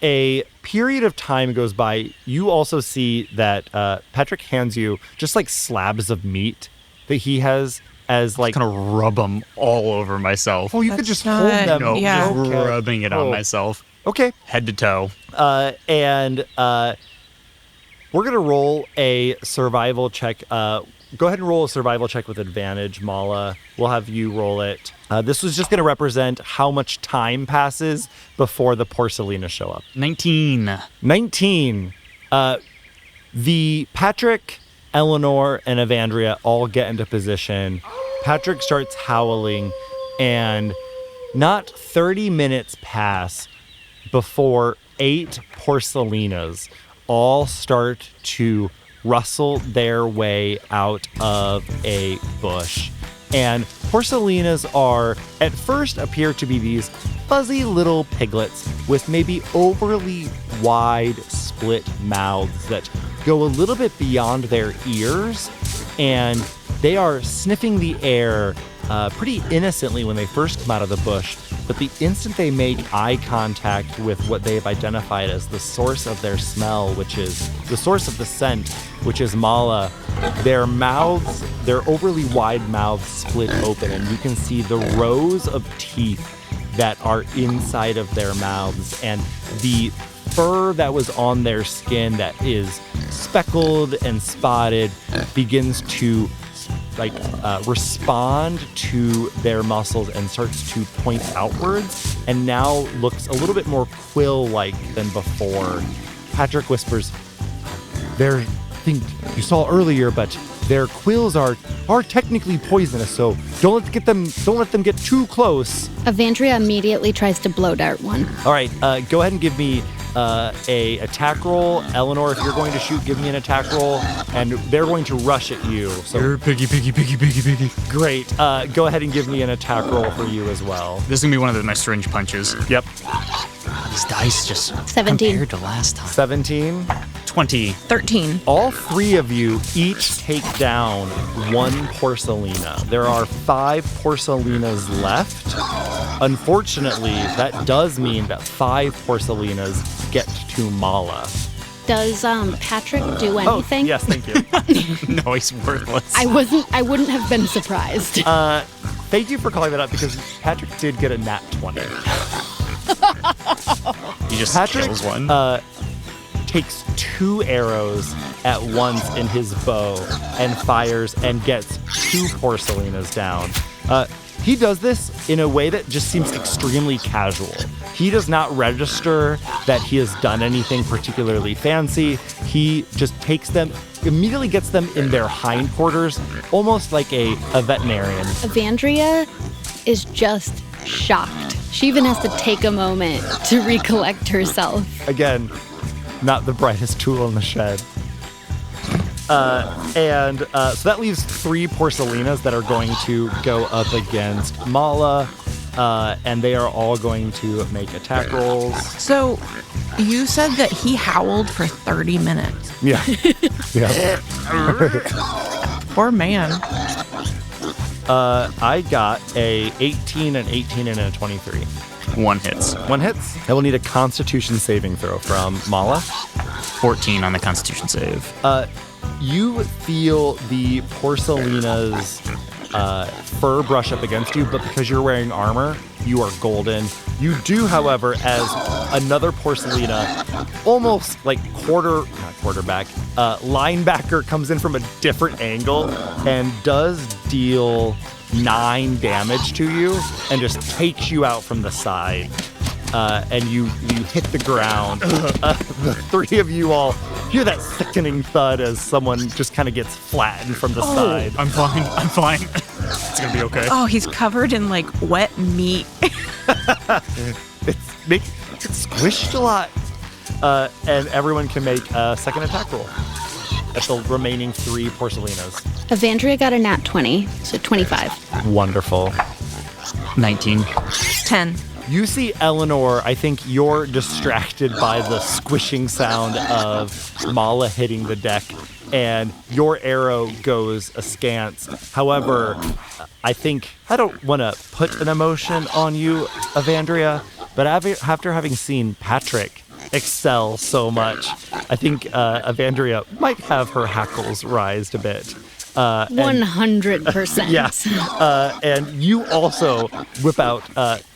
a period of time goes by. You also see that Patrick hands you just like slabs of meat that he has as like. Kind of rub them all over myself. Oh, you could That's just not- hold them. No, yeah. just Okay. rubbing it Oh. on myself, Okay. head to toe. And we're going to roll a survival check. Go ahead and roll a survival check with advantage, Mala. We'll have you roll it. This was just going to represent how much time passes before the porcelina show up. 19. 19. The Patrick, Eleanore, and Evandria all get into position. Patrick starts howling, and not 30 minutes pass before 8 porcelinas all start to rustle their way out of a bush. And porcelinas at first appear to be these fuzzy little piglets with maybe overly wide split mouths that go a little bit beyond their ears, and they are sniffing the air pretty innocently when they first come out of the bush, but the instant they make eye contact with what they've identified as the source of their smell, which is the source of the scent, which is Mala, their overly wide mouths split open, and you can see the rows of teeth that are inside of their mouths, and the fur that was on their skin that is speckled and spotted begins to respond to their muscles and starts to point outwards, and now looks a little bit more quill-like than before. Patrick whispers, "Their thing you saw earlier, but their quills are technically poisonous, so don't let them get too close." Evandria immediately tries to blow dart one. All right, go ahead and give me a attack roll. Eleanore, if you're going to shoot, give me an attack roll, and they're going to rush at you. So You're piggy. great. Go ahead and give me an attack roll for you as well. This is gonna be one of my syringe punches. Yep. These dice just 17. compared to last time. 17. 20. 13. All 3 of you each take down 1 porcelina. There are 5 porcelinas left. Unfortunately, that does mean that 5 porcelinas get to Mala. Does Patrick do anything? Oh, yes, thank you. No, he's worthless. I wouldn't have been surprised. Thank you for calling that up, because Patrick did get a nat 20. He just Patrick kills one. Takes 2 arrows at once in his bow and fires and gets 2 porcelinas down. He does this in a way that just seems extremely casual. He does not register that he has done anything particularly fancy. He just takes them, immediately gets them in their hindquarters, almost like a veterinarian. Evandria is just shocked. She even has to take a moment to recollect herself. Again, not the brightest tool in the shed. So that leaves 3 porcelinas that are going to go up against Mala, and they are all going to make attack rolls. So you said that he howled for 30 minutes. Yeah. Yeah. Poor man. I got a 18, an 18, and a 23. 1 hits. 1 hits. I will need a Constitution saving throw from Mala. 14 on the Constitution save. You feel the porcelina's fur brush up against you, but because you're wearing armor, you are golden. You do, however, as another porcelina, almost like linebacker comes in from a different angle and does deal 9 damage to you and just takes you out from the side. And you hit the ground. The 3 of you all hear that sickening thud as someone just kind of gets flattened from the side. I'm fine. It's gonna be okay. Oh, he's covered in like wet meat. It's squished a lot. And everyone can make a second attack roll at the remaining 3 porcelinas. Evandria got a nat 20, so 25. Wonderful. 19. 10. You see Eleanore, I think you're distracted by the squishing sound of Mala hitting the deck, and your arrow goes askance. However, I don't want to put an emotion on you, Evandria, but after having seen Patrick excel so much, I think Evandria might have her hackles rise a bit. 100%. Yeah. And you also whip out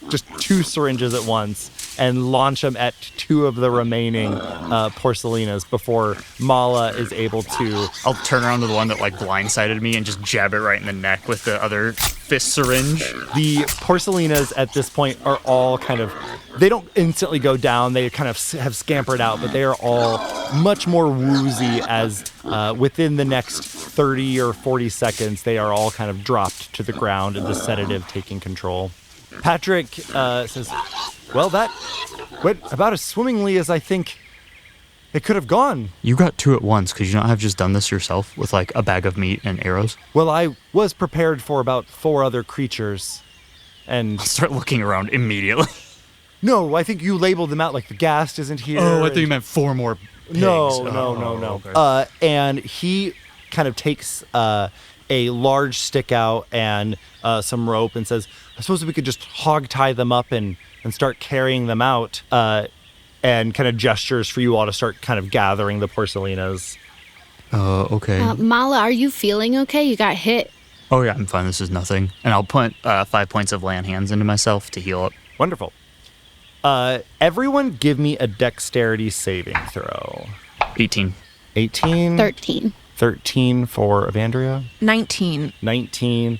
just 2 syringes at once and launch them at 2 of the remaining porcelinas before Mala is able to... I'll turn around to the one that like blindsided me and just jab it right in the neck with the other fist syringe. The porcelinas at this point are all kind of They don't instantly go down. They kind of have scampered out, but they are all much more woozy as within the next 30 or 40 seconds, they are all kind of dropped to the ground and the sedative taking control. Patrick says, well, that went about as swimmingly as I think it could have gone. You got 2 at once. Could you not have just done this yourself with like a bag of meat and arrows? Well, I was prepared for about 4 other creatures. And I'll start looking around immediately. no, I think you labeled them out like the ghast isn't here. Oh, I thought you meant 4 more pigs. No. Okay. And he kind of takes a large stick out and some rope and says, I suppose we could just hog tie them up and start carrying them out. And kind of gestures for you all to start kind of gathering the porcelinas. Okay. Mala, are you feeling okay? You got hit. Oh, yeah, I'm fine. This is nothing. And I'll put 5 points of land hands into myself to heal up. Wonderful. Everyone give me a dexterity saving throw. 18. 18. 13. 13 for Evandria. 19. 19.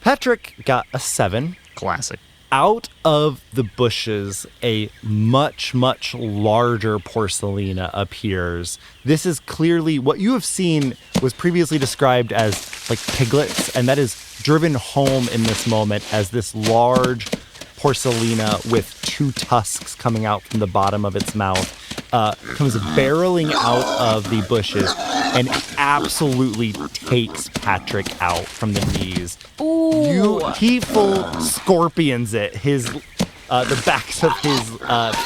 Patrick got a 7. Classic. Out of the bushes, a much, much larger porcelina appears. This is clearly what you have seen was previously described as like piglets, and that is driven home in this moment as this large porcelina with 2 tusks coming out from the bottom of its mouth comes barreling out of the bushes and absolutely takes Patrick out from the knees. Ooh. He full scorpions it. The backs of his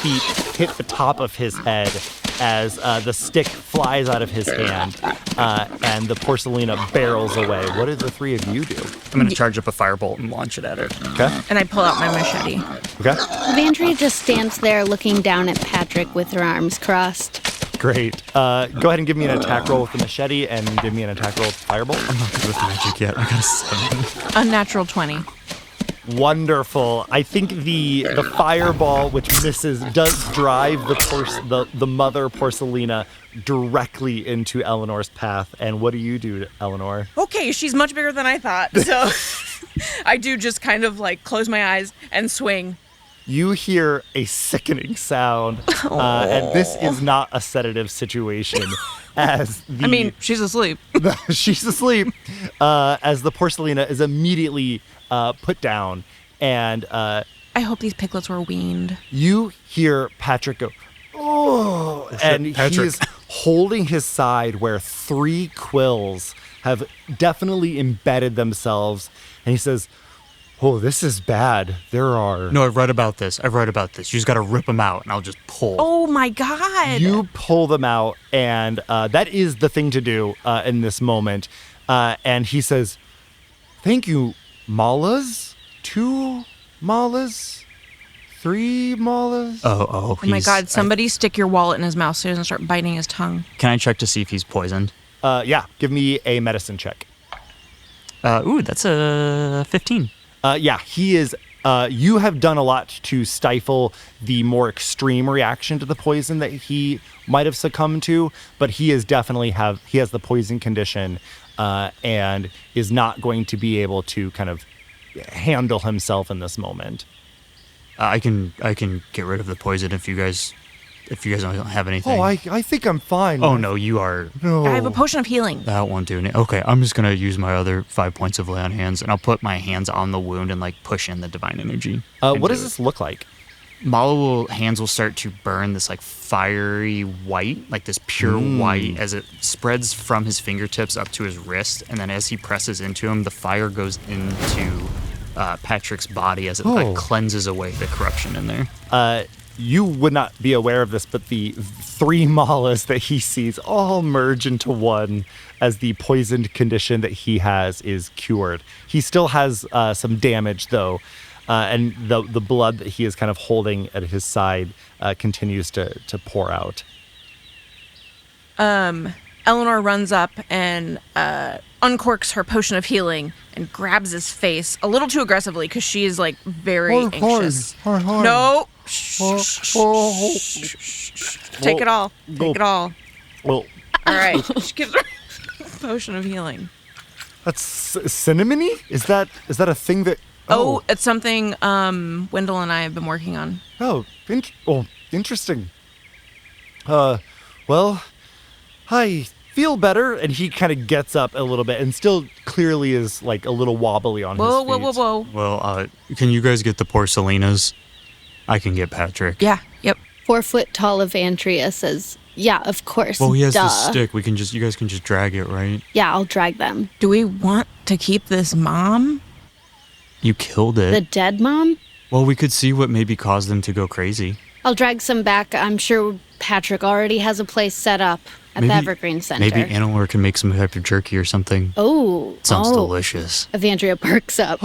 feet hit the top of his head as the stick flies out of his hand and the porcelina barrels away. What did the 3 of you do? I'm going to charge up a firebolt and launch it at it. Okay. And I pull out my machete. Okay. Evandria just stands there looking down at Patrick with her arms crossed. Great. Go ahead and give me an attack roll with the machete and give me an attack roll with the firebolt. I'm not good with magic yet. I got a 7. Unnatural 20. Wonderful. I think the fireball, which misses, does drive the mother porcelina directly into Eleanor's path. And what do you do, Eleanor? Okay, she's much bigger than I thought. So I do just kind of like close my eyes and swing. You hear a sickening sound, and this is not a sedative situation. She's asleep. She's asleep. As the porcelina is immediately put down, and I hope these piglets were weaned. you hear Patrick go, oh, and he is holding his side where 3 quills have definitely embedded themselves, and he says, oh, this is bad. There are... No, I've read about this. You just got to rip them out, and I'll just pull. Oh, my God. You pull them out, and that is the thing to do in this moment. And he says, thank you, Malas. 2 Malas? 3 Malas? Oh my God, somebody stick your wallet in his mouth so he doesn't start biting his tongue. Can I check to see if he's poisoned? Yeah, give me a medicine check. That's a 15. Yeah, he is. You have done a lot to stifle the more extreme reaction to the poison that he might have succumbed to, but he is definitely he has the poison condition and is not going to be able to kind of handle himself in this moment. I can get rid of the poison if you guys don't have anything. Oh, I think I'm fine. Oh no, you are. No. I have a potion of healing. That won't do anything. Okay, I'm just gonna use my other 5 points of lay on hands, and I'll put my hands on the wound and like push in the divine energy. What does this look like? Hands will start to burn this like fiery white, like this pure white, as it spreads from his fingertips up to his wrist, and then as he presses into him, the fire goes into Patrick's body as it like cleanses away the corruption in there. You would not be aware of this, but the 3 malas that he sees all merge into one as the poisoned condition that he has is cured. He still has some damage, though, and the blood that he is kind of holding at his side continues to pour out. Eleanor runs up and uncorks her potion of healing and grabs his face a little too aggressively because she is like very anxious. No. Take it all. Take it all. Well, all right. She gives her potion of healing. that's cinnamony? Is that a thing that Oh, it's something Wendell and I have been working on. Interesting. Well, I feel better. And he kind of gets up a little bit and still clearly is like a little wobbly on his feet. Whoa. Well, can you guys get the porcelinas? I can get Patrick. Yeah, yep. 4-foot-tall Evandria says, yeah, of course. Well, he has duh. the stick. You guys can just drag it, right? Yeah, I'll drag them. Do we want to keep this mom? You killed it. The dead mom? Well, we could see what maybe caused them to go crazy. I'll drag some back. I'm sure Patrick already has a place set up at the Evergreen Center. Maybe Eleanore can make some type of jerky or something. Oh. Sounds delicious. Evandria perks up.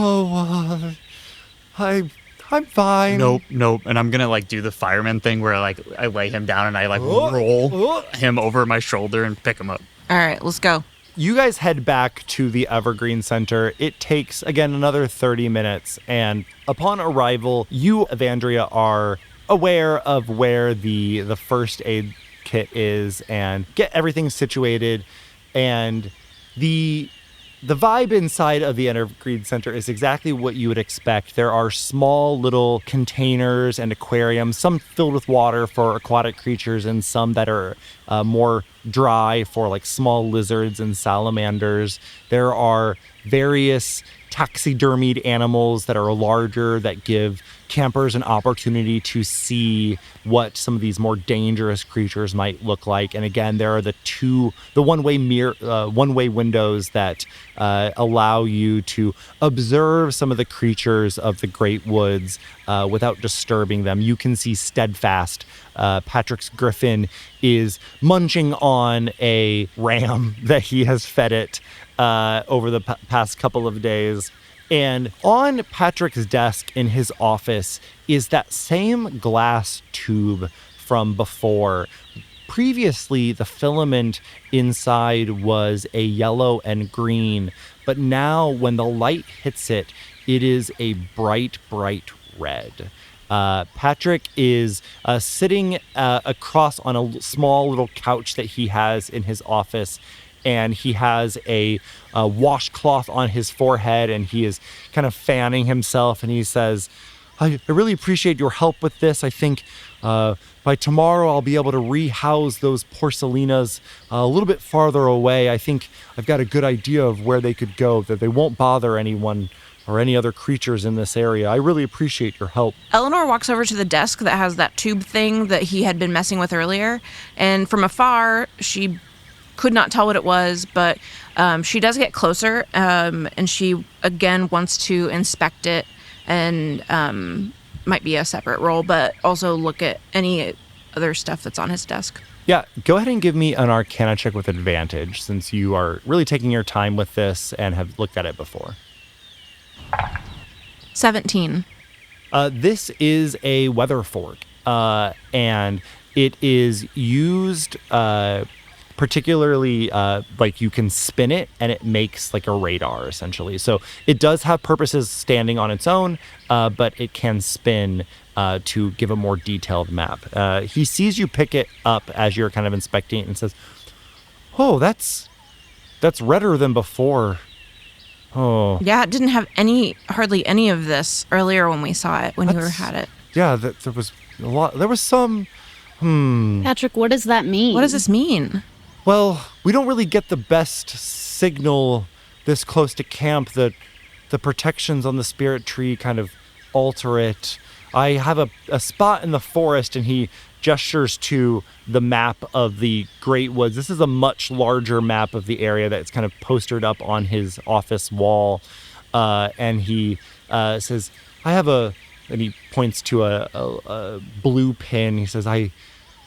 I'm fine. Nope. And I'm gonna do the fireman thing where I lay him down and I roll him over my shoulder and pick him up. All right, let's go. You guys head back to the Evergreen Center. It takes, again, another 30 minutes. And upon arrival, you, Evandria, are aware of where the first aid kit is and get everything situated. And the vibe inside of the Evergreen Center is exactly what you would expect. There are small little containers and aquariums, some filled with water for aquatic creatures and some that are more dry for small lizards and salamanders. There are various taxidermied animals that are larger that give campers an opportunity to see what some of these more dangerous creatures might look like. And again, there are the one-way windows that allow you to observe some of the creatures of the Great Woods without disturbing them. You can see Steadfast. Patrick's griffin is munching on a ram that he has fed it over the past couple of days. And on Patrick's desk in his office is that same glass tube from before. Previously, the filament inside was a yellow and green, but now when the light hits it, it is a bright, bright red. Patrick is sitting across on a small little couch that he has in his office, and he has a washcloth on his forehead, and he is kind of fanning himself, and he says, I really appreciate your help with this. I think by tomorrow I'll be able to rehouse those porcelinas a little bit farther away. I think I've got a good idea of where they could go, that they won't bother anyone or any other creatures in this area. I really appreciate your help. Eleanore walks over to the desk that has that tube thing that he had been messing with earlier, and from afar, she could not tell what it was, but she does get closer, and she again wants to inspect it, and might be a separate roll, but also look at any other stuff that's on his desk. Yeah, go ahead and give me an Arcana check with advantage, since you are really taking your time with this and have looked at it before. 17. This is a weather fork, and it is used particularly you can spin it and it makes a radar essentially. So it does have purposes standing on its own, but it can spin to give a more detailed map. He sees you pick it up as you're kind of inspecting it and says, "Oh, that's redder than before." Oh. Yeah, it didn't have hardly any of this earlier when we saw it, when you had it. Yeah, there was a lot. There was some. Patrick, what does that mean? What does this mean? Well, we don't really get the best signal this close to camp. The protections on the spirit tree kind of alter it. I have a spot in the forest, and he gestures to the map of the Great Woods. This is a much larger map of the area that's kind of postered up on his office wall. And he says, I have and he points to a blue pin. He says, I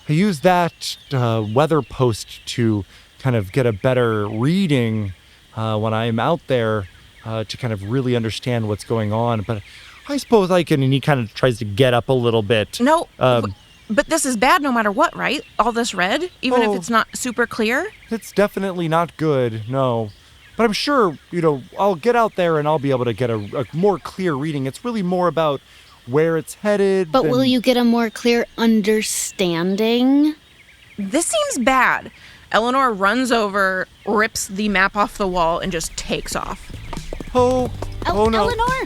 use that weather post to kind of get a better reading when I'm out there to kind of really understand what's going on. But I suppose I can, and he kind of tries to get up a little bit. No, but this is bad no matter what, right? All this red, even if it's not super clear? It's definitely not good, no. But I'm sure, I'll get out there and I'll be able to get a more clear reading. It's really more about where it's headed. But will you get a more clear understanding? This seems bad. Eleanore runs over, rips the map off the wall, and just takes off. Oh no. Eleanore!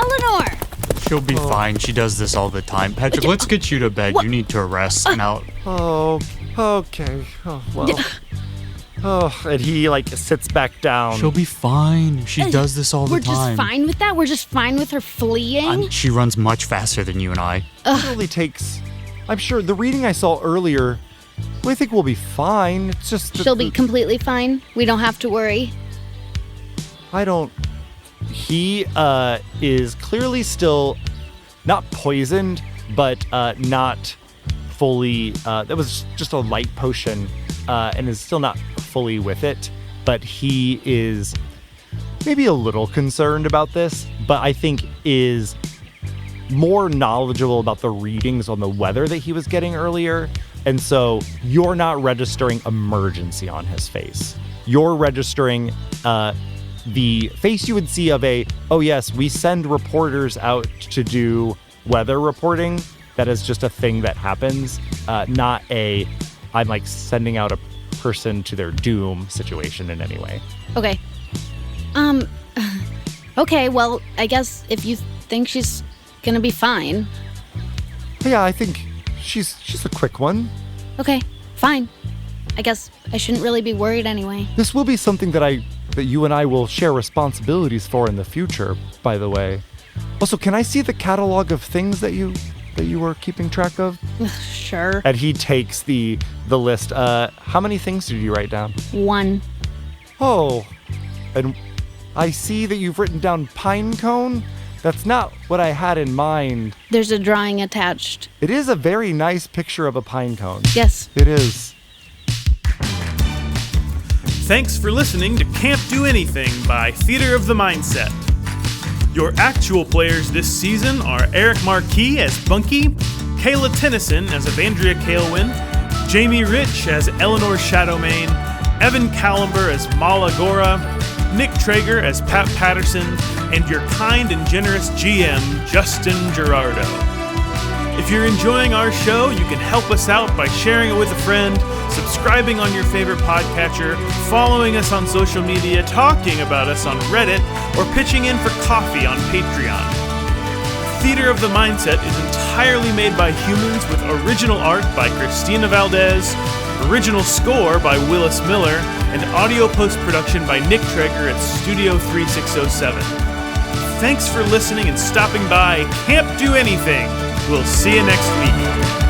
Eleanore! She'll be fine. She does this all the time. Patrick, let's get you to bed. What? You need to rest. And I'll... Oh, okay. Oh, well. Oh, and he sits back down. She'll be fine. She does this all the time. We're just fine with that? We're just fine with her fleeing? She runs much faster than you and I. It only takes, I'm sure, the reading I saw earlier, I think we'll be fine. It's just She'll be completely fine. We don't have to worry. He is clearly still not poisoned, but not fully, that was just a light potion, and is still not fully with it, but he is maybe a little concerned about this, but I think is more knowledgeable about the readings on the weather that he was getting earlier, and so you're not registering emergency on his face. You're registering the face you would see of oh yes, we send reporters out to do weather reporting. That is just a thing that happens, not I'm sending out a person to their doom situation in any way. Okay. Okay, well, I guess if you think she's gonna be fine. Yeah, I think she's a quick one. Okay, fine. I guess I shouldn't really be worried anyway. This will be something that you and I will share responsibilities for in the future, by the way. Also, can I see the catalog of things that you were keeping track of? Sure. And he takes the list. How many things did you write down? 1. Oh, and I see that you've written down Pinecone. That's not what I had in mind. There's a drawing attached. It is a very nice picture of a pinecone. Yes. It is. Thanks for listening to Can't Do Anything by Theater of the Mindset. Your actual players this season are Eric Marquis as Bunky, Kayla Tennessen as Evandria Kalember, Jamie Rich as Eleanore Shadowmane, Evan Kalember as Mala Gora, Nick Traeger as Pat Patterson, and your kind and generous GM, Justin Gerardot. If you're enjoying our show, you can help us out by sharing it with a friend, subscribing on your favorite podcatcher, following us on social media, talking about us on Reddit, or pitching in for coffee on Patreon. Theater of the Mindset is entirely made by humans with original art by Christina Valdez, original score by Willis Miller, and audio post-production by Nick Traeger at Studio 3607. Thanks for listening and stopping by Can't Do Anything. We'll see you next week.